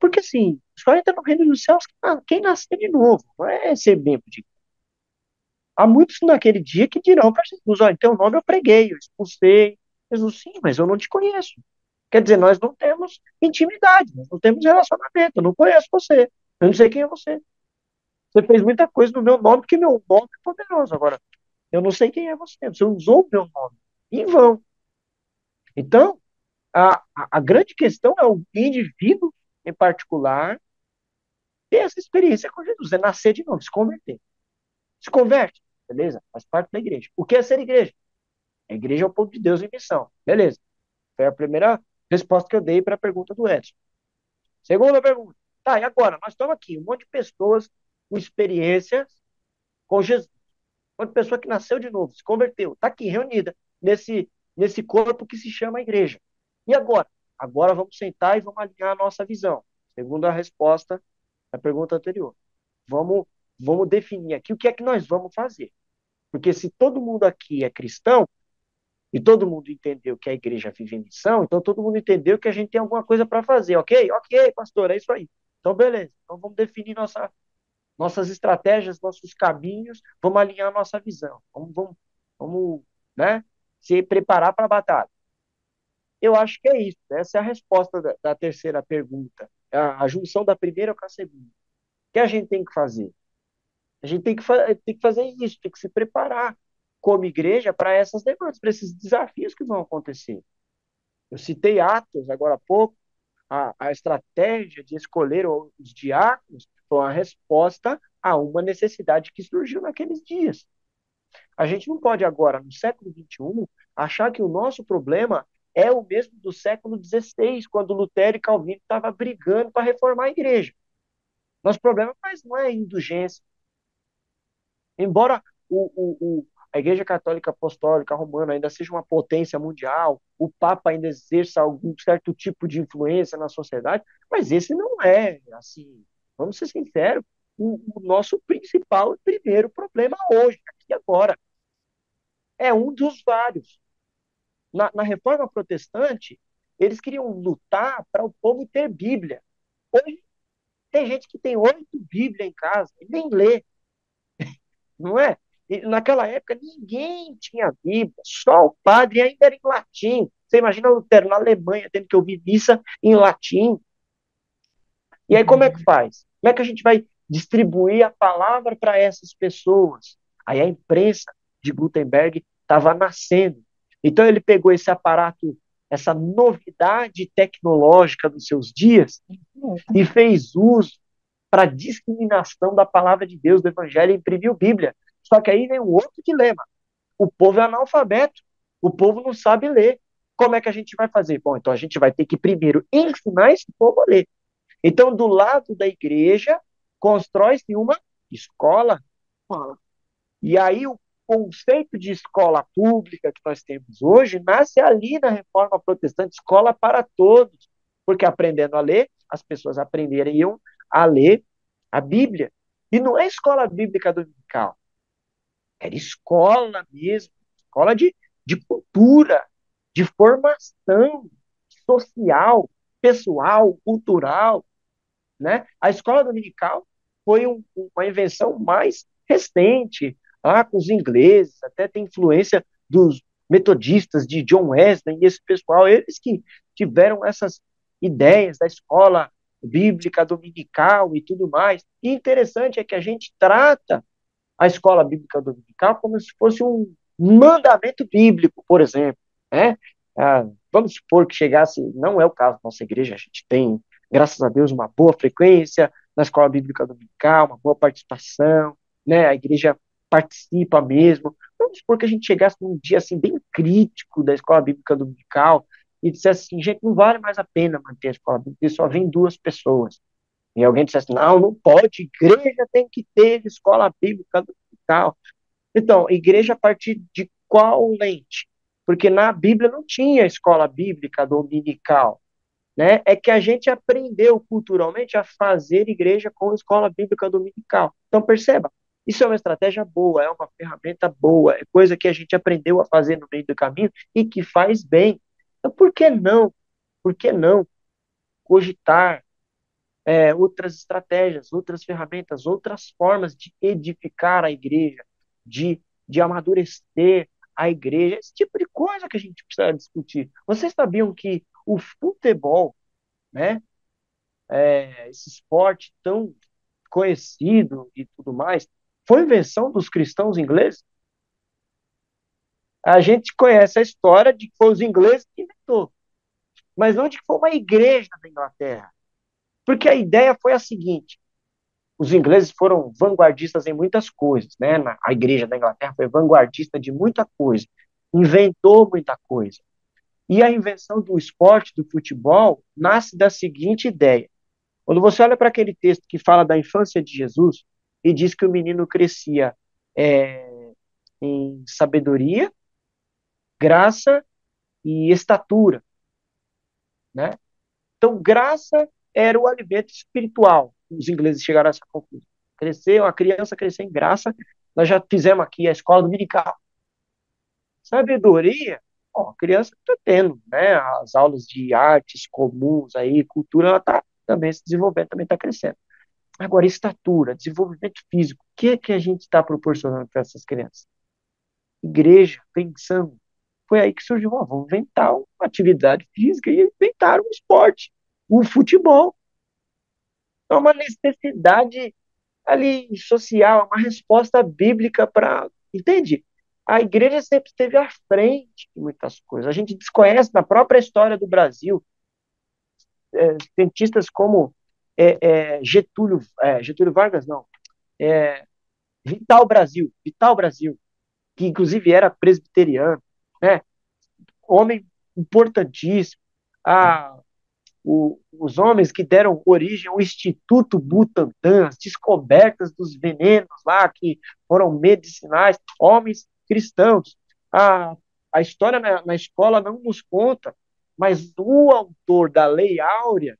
Porque assim, só entra no reino dos céus quem nascer de novo, não é ser membro de. Há muitos naquele dia que dirão para Jesus: olha, em teu nome eu preguei, eu expulsei. Jesus, sim, mas eu não te conheço. Quer dizer, nós não temos intimidade, nós não temos relacionamento, eu não conheço você, eu não sei quem é você. Você fez muita coisa no meu nome, porque meu nome é poderoso. Agora, eu não sei quem é você, você usou o meu nome em vão. Então, a grande questão é o indivíduo, em particular, ter essa experiência com Jesus, é nascer de novo, se converter. Se converte, beleza? Faz parte da igreja. O que é ser igreja? A igreja é o povo de Deus em missão, beleza? Foi a primeira resposta que eu dei para a pergunta do Edson. Segunda pergunta. Tá, e agora? Nós estamos aqui, um monte de pessoas com experiências com Jesus. Um monte de pessoa que nasceu de novo, se converteu, está aqui reunida nesse corpo que se chama igreja. E agora? Agora vamos sentar e vamos alinhar a nossa visão. Segundo a resposta da pergunta anterior. Vamos definir aqui o que é que nós vamos fazer. Porque se todo mundo aqui é cristão, e todo mundo entendeu que a igreja vive em missão, então todo mundo entendeu que a gente tem alguma coisa para fazer, ok? Ok, pastor, é isso aí. Então, beleza. Então vamos definir nossas estratégias, nossos caminhos, vamos alinhar a nossa visão. Vamos, né, se preparar para a batalha. Eu acho que é isso. Essa é a resposta da terceira pergunta. A junção da primeira com a segunda. O que a gente tem que fazer? A gente tem que fazer isso, tem que se preparar como igreja para essas demandas, para esses desafios que vão acontecer. Eu citei Atos agora há pouco, a estratégia de escolher os diáconos foi uma resposta a uma necessidade que surgiu naqueles dias. A gente não pode agora, no século XXI, achar que o nosso problema é o mesmo do século XVI, quando Lutero e Calvino estavam brigando para reformar a igreja. Nosso problema mas não é indulgência. Embora a Igreja Católica Apostólica Romana ainda seja uma potência mundial, o Papa ainda exerça algum certo tipo de influência na sociedade, mas esse não é, assim, vamos ser sinceros, o nosso principal e primeiro problema hoje, aqui e agora. É um dos vários. Na Reforma Protestante, eles queriam lutar para o povo ter Bíblia. Hoje, tem gente que tem 8 Bíblias em casa e nem lê, não é? E naquela época ninguém tinha Bíblia, só o padre ainda era em latim. Você imagina Lutero na Alemanha tendo que ouvir missa em latim. E aí como é que faz? Como é que a gente vai distribuir a palavra para essas pessoas? Aí a imprensa de Gutenberg estava nascendo. Então ele pegou esse aparato, essa novidade tecnológica dos seus dias e fez uso para disseminação da palavra de Deus, do Evangelho, e imprimiu Bíblia. Só que aí vem um outro dilema. O povo é analfabeto, o povo não sabe ler. Como é que a gente vai fazer? Bom, então a gente vai ter que primeiro ensinar esse povo a ler. Então, do lado da igreja, constrói-se uma escola. E aí o conceito de escola pública que nós temos hoje nasce ali na Reforma Protestante, escola para todos. Porque aprendendo a ler, as pessoas aprenderiam a ler a Bíblia. E não é escola bíblica dominical. Era escola mesmo, escola de cultura, de formação social, pessoal, cultural, né? A escola dominical foi uma invenção mais recente, lá com os ingleses, até tem influência dos metodistas, de John Wesley e esse pessoal, eles que tiveram essas ideias da escola bíblica dominical e tudo mais. E interessante é que a gente trata a escola bíblica dominical como se fosse um mandamento bíblico, por exemplo, né? Vamos supor que chegasse, não é o caso da nossa igreja, a gente tem, graças a Deus, uma boa frequência na escola bíblica dominical, uma boa participação, né? A igreja participa mesmo. Vamos supor que a gente chegasse num dia assim bem crítico da escola bíblica dominical e dissesse assim, gente, não vale mais a pena manter a escola bíblica, só vem 2 pessoas. e alguém dissesse, não, não pode, igreja tem que ter escola bíblica dominical. Então, igreja a partir de qual lente? Porque na Bíblia não tinha escola bíblica dominical, né? É que a gente aprendeu culturalmente a fazer igreja com escola bíblica dominical. Então, perceba, isso é uma estratégia boa, é uma ferramenta boa, é coisa que a gente aprendeu a fazer no meio do caminho e que faz bem. Então, por que não? Por que não cogitar outras estratégias, outras ferramentas, outras formas de edificar a igreja, de amadurecer a igreja, esse tipo de coisa que a gente precisa discutir. Vocês sabiam que o futebol, né, esse esporte tão conhecido e tudo mais, foi invenção dos cristãos ingleses? A gente conhece a história de que foi os ingleses que inventou, mas não de que foi uma igreja da Inglaterra. Porque a ideia foi a seguinte: os ingleses foram vanguardistas em muitas coisas, né? A igreja da Inglaterra foi vanguardista de muita coisa, inventou muita coisa. E a invenção do esporte, do futebol, nasce da seguinte ideia. Quando você olha para aquele texto que fala da infância de Jesus e diz que o menino crescia em sabedoria, graça e estatura, né? Então, graça era o alimento espiritual. Os ingleses chegaram a essa conclusão. Crescer, uma criança crescer em graça, nós já fizemos aqui a escola dominical. Sabedoria, ó, a criança está tendo, né? As aulas de artes comuns aí, cultura, ela está também se desenvolvendo, também está crescendo. Agora, estatura, desenvolvimento físico, o que é que a gente está proporcionando para essas crianças? Igreja, pensando. Foi aí que surgiu, ó, vamos inventar uma atividade física e inventaram um esporte, o futebol. É uma necessidade ali social, uma resposta bíblica para, entende? A igreja sempre esteve à frente de muitas coisas. A gente desconhece na própria história do Brasil cientistas como Getúlio Vargas, não, Vital Brasil, que inclusive era presbiteriano, né? Homem importantíssimo. Os homens que deram origem ao Instituto Butantan, as descobertas dos venenos lá, que foram medicinais, homens cristãos. A história na escola não nos conta, mas o autor da Lei Áurea,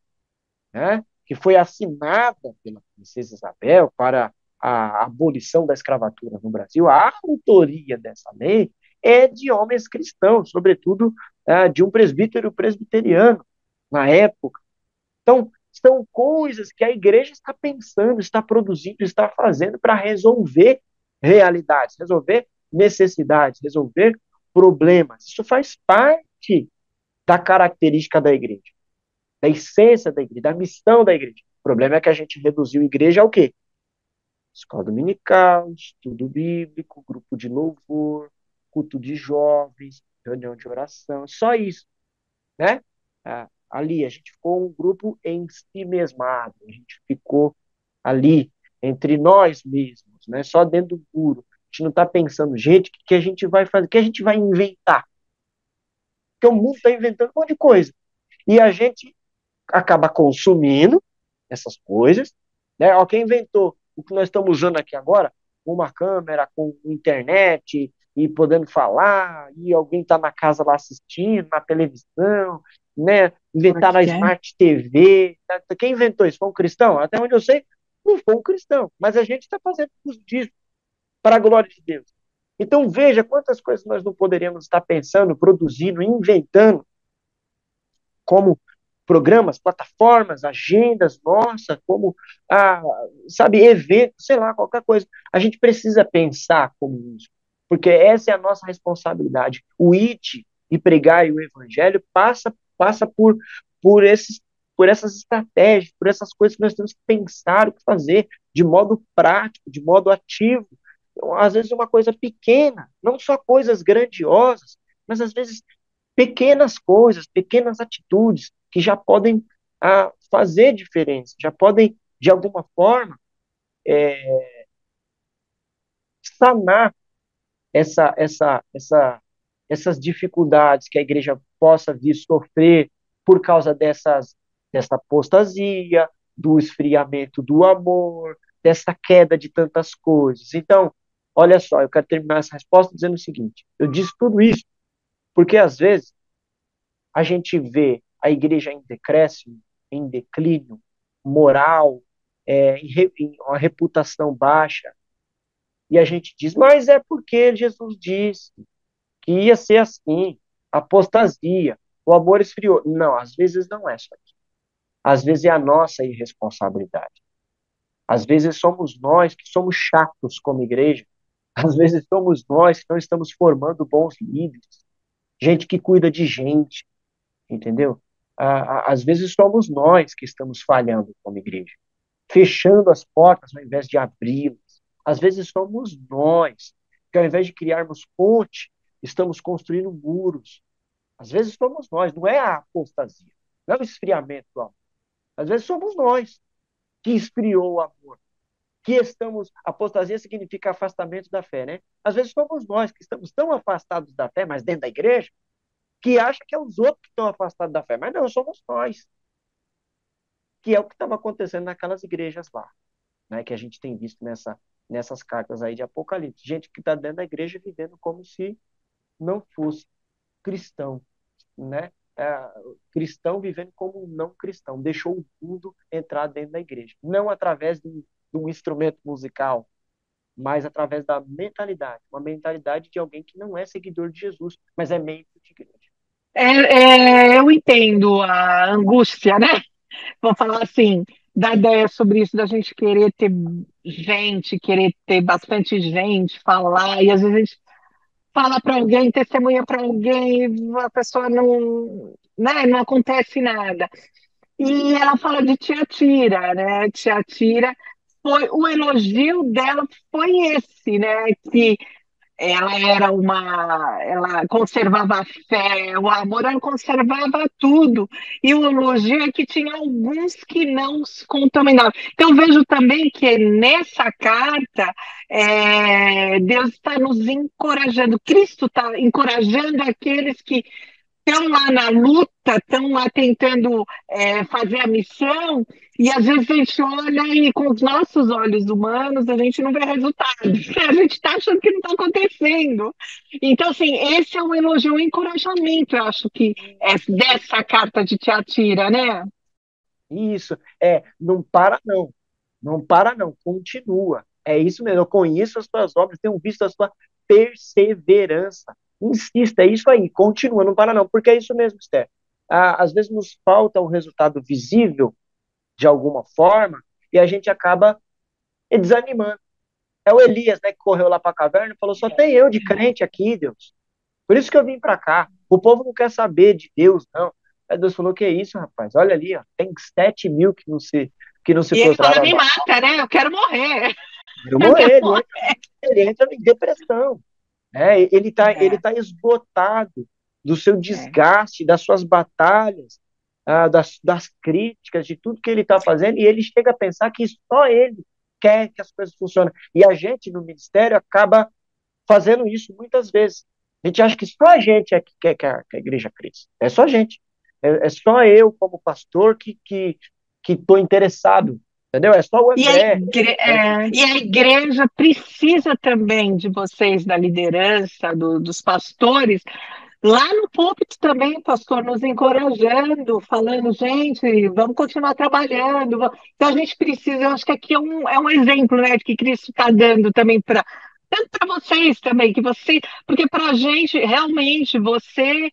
né, que foi assinada pela princesa Isabel para a abolição da escravatura no Brasil, a autoria dessa lei é de homens cristãos, sobretudo de um presbítero presbiteriano na época. Então, são coisas que a igreja está pensando, está produzindo, está fazendo para resolver realidades, resolver necessidades, resolver problemas. Isso faz parte da característica da igreja, da essência da igreja, da missão da igreja. O problema é que a gente reduziu a igreja ao quê? Escola dominical, estudo bíblico, grupo de louvor, culto de jovens, reunião de oração, só isso, né? Ali, a gente ficou um grupo em si mesmado, a gente ficou ali, entre nós mesmos, né? Só dentro do muro. A gente não está pensando, gente, o que a gente vai fazer? O que a gente vai inventar? Porque o mundo está inventando um monte de coisa. E a gente acaba consumindo essas coisas, né? Ó, quem inventou o que nós estamos usando aqui agora, com uma câmera, com internet, e podendo falar, e alguém está na casa lá assistindo, na televisão, né? Inventaram a Smart TV. Quem inventou isso? Foi um cristão? Até onde eu sei, não foi um cristão, mas a gente está fazendo uso disso para a glória de Deus. Então veja quantas coisas nós não poderíamos estar pensando, produzindo, inventando, como programas, plataformas, agendas, nossa, como, sabe, eventos, sei lá, qualquer coisa. A gente precisa pensar como isso, porque essa é a nossa responsabilidade. O IT e pregar o evangelho passa por essas estratégias, por essas coisas que nós temos que pensar o que fazer de modo prático, de modo ativo. Então, às vezes uma coisa pequena, não só coisas grandiosas, mas às vezes pequenas coisas, pequenas atitudes que já podem fazer diferença, já podem, de alguma forma, sanar essas dificuldades que a igreja possa vir sofrer por causa dessa apostasia, do esfriamento do amor, dessa queda de tantas coisas. Então, olha só, eu quero terminar essa resposta dizendo o seguinte: eu disse tudo isso porque às vezes a gente vê a igreja em decréscimo, em declínio moral, em uma reputação baixa, e a gente diz, mas é porque Jesus disse que ia ser assim, apostasia, o amor esfriou. Não, às vezes não é só isso. Às vezes é a nossa irresponsabilidade. Às vezes somos nós que somos chatos como igreja. Às vezes somos nós que não estamos formando bons líderes, gente que cuida de gente, entendeu? Às vezes somos nós que estamos falhando como igreja, fechando as portas ao invés de abri-las. Às vezes somos nós que, ao invés de criarmos ponte, estamos construindo muros. Às vezes somos nós, não é a apostasia, não é o esfriamento do amor. Às vezes somos nós que esfriou o amor, que estamos... Apostasia significa afastamento da fé, né? Às vezes somos nós que estamos tão afastados da fé, mas dentro da igreja, que acha que é os outros que estão afastados da fé. Mas não, somos nós. Que é o que estava acontecendo naquelas igrejas lá, né? Que a gente tem visto nessas cartas aí de Apocalipse. Gente que está dentro da igreja vivendo como se não fosse cristão, né? Cristão vivendo como um não cristão. Deixou o mundo entrar dentro da igreja. Não através de um instrumento musical, mas através da mentalidade. Uma mentalidade de alguém que não é seguidor de Jesus, mas é membro de igreja.
Eu entendo a angústia, né? Vou falar assim, da ideia sobre isso, da gente querer ter gente, querer ter bastante gente, falar, e às vezes a gente fala para alguém, testemunha para alguém, e a pessoa não, né, não acontece nada. E ela fala de Tiatira, né? Tiatira foi o elogio dela foi esse, né? Que ela conservava a fé, o amor, ela conservava tudo. E o elogio é que tinha alguns que não se contaminavam. Então, vejo também que nessa carta, Deus está nos encorajando, Cristo está encorajando aqueles que estão lá na luta, estão lá tentando fazer a missão, e às vezes a gente olha e com os nossos olhos humanos a gente não vê resultado. A gente está achando que não está acontecendo. Então, assim, esse é um elogio, um encorajamento, eu acho que é dessa carta de Tiatira, né?
Isso, não para não, não para não, continua. É isso mesmo, eu conheço as tuas obras, tenho visto a sua perseverança. Insista, é isso aí, continua, não para não, porque é isso mesmo, Esther. Às vezes nos falta um resultado visível, de alguma forma, e a gente acaba desanimando. É o Elias, né, que correu lá para a caverna e falou, só tem eu de crente aqui, Deus. Por isso que eu vim para cá. O povo não quer saber de Deus, não. Aí Deus falou, que é isso, rapaz? Olha ali, ó, tem 7 mil que não se
E ele fala,
prostraram.
me mata, né? Eu quero morrer.
Eu morrer, ele entra em depressão. Ele tá esgotado do seu desgaste, das suas batalhas, das críticas, de tudo que ele está fazendo, e ele chega a pensar que só ele quer que as coisas funcionem. E a gente, no ministério, acaba fazendo isso muitas vezes. A gente acha que só a gente é que quer que a igreja cresça. É só a gente. É só eu, como pastor, que estou interessado. Entendeu? É só o André.
E a igreja precisa também de vocês, da liderança, dos pastores, lá no púlpito também, pastor, nos encorajando, falando, gente, vamos continuar trabalhando. Então a gente precisa, eu acho que aqui é um exemplo, né, de que Cristo está dando também para tanto para vocês também, que você, porque para a gente, realmente, você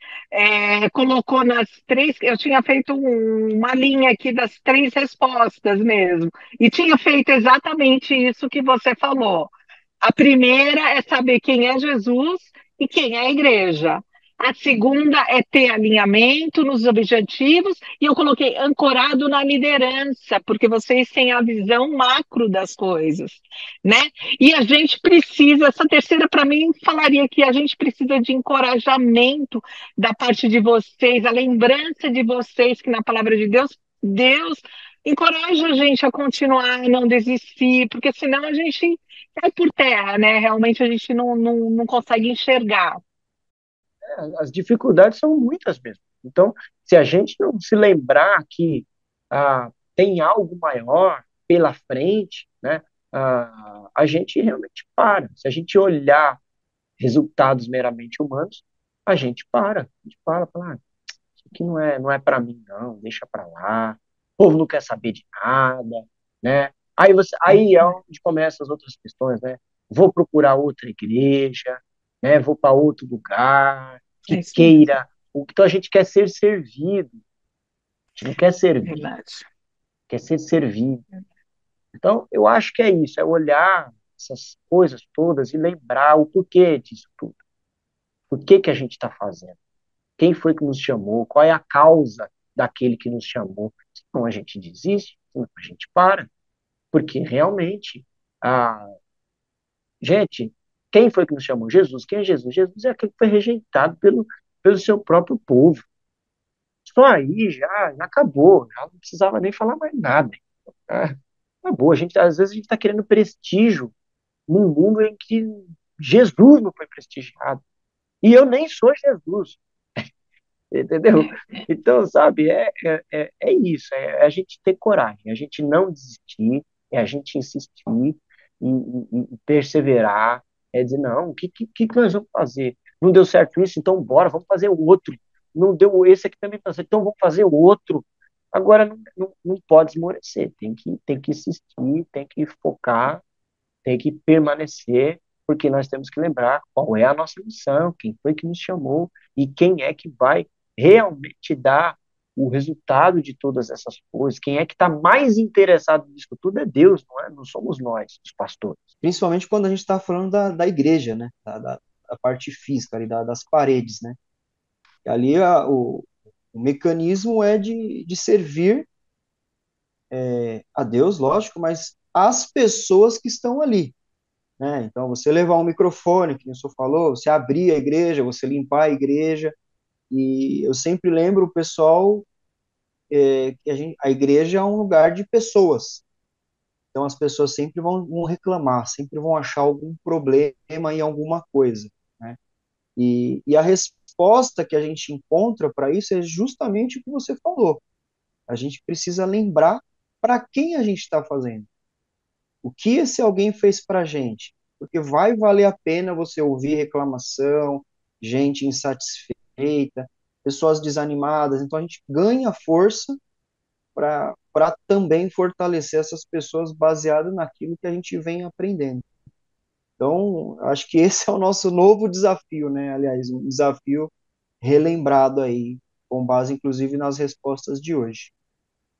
colocou nas três, eu tinha feito uma linha aqui das três respostas mesmo, e tinha feito exatamente isso que você falou. A primeira é saber quem é Jesus e quem é a igreja. A segunda é ter alinhamento nos objetivos, e eu coloquei ancorado na liderança, porque vocês têm a visão macro das coisas, né? E a gente precisa, essa terceira para mim falaria que a gente precisa de encorajamento da parte de vocês, a lembrança de vocês que na palavra de Deus encoraja a gente a continuar, a não desistir, porque senão a gente cai por terra, né? Realmente a gente não consegue enxergar.
As dificuldades são muitas mesmo. Então, se a gente não se lembrar que tem algo maior pela frente, né? A gente realmente para. Se a gente olhar resultados meramente humanos, a gente para. A gente fala, isso aqui não é para mim, não, deixa para lá. O povo não quer saber de nada, né? Aí é onde começam as outras questões, né? Vou procurar outra igreja, né? Vou para outro lugar
É
que
isso mesmo,
queira. Então a gente quer ser servido, a gente não quer servir,
verdade.
quer ser servido. Então eu acho que é isso, é olhar essas coisas todas e lembrar o porquê disso tudo. Por que que a gente está fazendo? Quem foi que nos chamou? Qual é a causa daquele que nos chamou? Senão a gente desiste, senão a gente para. Porque realmente, a gente, quem foi que nos chamou? Jesus. Quem é Jesus? Jesus é aquele que foi rejeitado pelo seu próprio povo. Só aí já acabou, já não precisava nem falar mais nada. Ah, acabou. Às vezes a gente está querendo prestígio num mundo em que Jesus não foi prestigiado. E eu nem sou Jesus. Entendeu? Então, sabe, é isso, é a gente ter coragem, a gente não desistir, é a gente insistir e perseverar, é dizer, não, o que nós vamos fazer? Não deu certo isso, então bora, vamos fazer o outro. Não deu esse aqui também, então vamos fazer o outro. Agora, não pode esmorecer, tem que insistir, tem que focar, tem que permanecer, porque nós temos que lembrar qual é a nossa missão, quem foi que nos chamou e quem é que vai realmente dar o resultado de todas essas coisas. Quem é que está mais interessado nisso tudo é Deus, não é? Não somos nós, os pastores.
Principalmente quando a gente está falando da igreja, né? Da parte física, ali, das paredes, né? E ali o mecanismo é de servir a Deus, lógico, mas as pessoas que estão ali, né? Então, você levar um microfone, que o senhor falou, você abrir a igreja, você limpar a igreja, e eu sempre lembro o pessoal que a igreja é um lugar de pessoas. Então, as pessoas sempre vão reclamar, sempre vão achar algum problema em alguma coisa, né? E a resposta que a gente encontra para isso é justamente o que você falou. A gente precisa lembrar para quem a gente está fazendo. O que esse alguém fez para a gente? Porque vai valer a pena você ouvir reclamação, gente insatisfeita, pessoas desanimadas. Então a gente ganha força para também fortalecer essas pessoas baseado naquilo que a gente vem aprendendo. Então, acho que esse é o nosso novo desafio, né? Aliás, um desafio relembrado aí, com base inclusive nas respostas de hoje.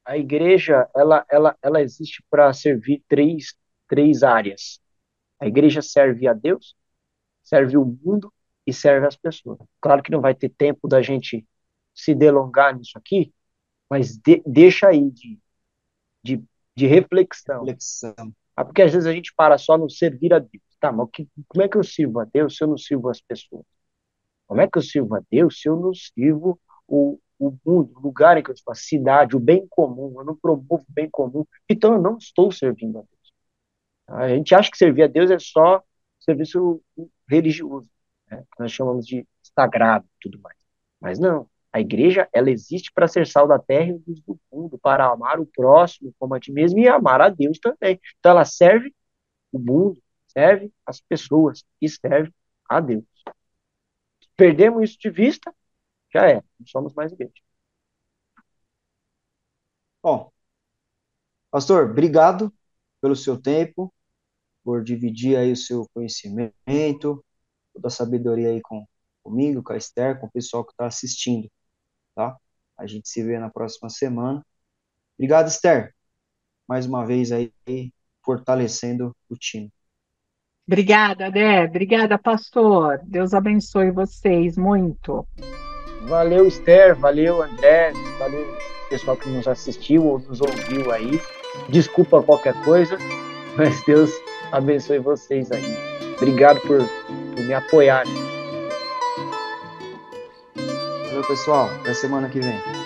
A igreja, ela existe para servir três áreas. A igreja serve a Deus, serve o mundo e serve as pessoas. Claro que não vai ter tempo da gente se delongar nisso aqui, mas deixa aí de, de reflexão. Porque às vezes a gente para só no servir a Deus. Tá, mas como é que eu sirvo a Deus se eu não sirvo as pessoas? Como é que eu sirvo a Deus se eu não sirvo o mundo, o lugar em que eu estou, a cidade, o bem comum? Eu não promovo o bem comum. Então eu não estou servindo a Deus. A gente acha que servir a Deus é só serviço religioso, né? Que nós chamamos de sagrado e tudo mais. Mas não. A igreja, ela existe para ser sal da terra e luz do mundo, para amar o próximo como a ti mesmo e amar a Deus também. Então ela serve o mundo, serve as pessoas e serve a Deus. Perdemos isso de vista, já é, não somos mais igreja.
Bom, pastor, obrigado pelo seu tempo, por dividir aí o seu conhecimento, toda a sabedoria aí comigo, com a Esther, com o pessoal que está assistindo, tá? A gente se vê na próxima semana. Obrigado, Esther, mais uma vez aí, fortalecendo o time.
Obrigada, Dé. Obrigada, pastor. Deus abençoe vocês muito.
Valeu, Esther, valeu, André, valeu pessoal que nos assistiu ou nos ouviu aí. Desculpa qualquer coisa, mas Deus abençoe vocês aí. Obrigado por me apoiarem.
Valeu, pessoal. Até semana que vem.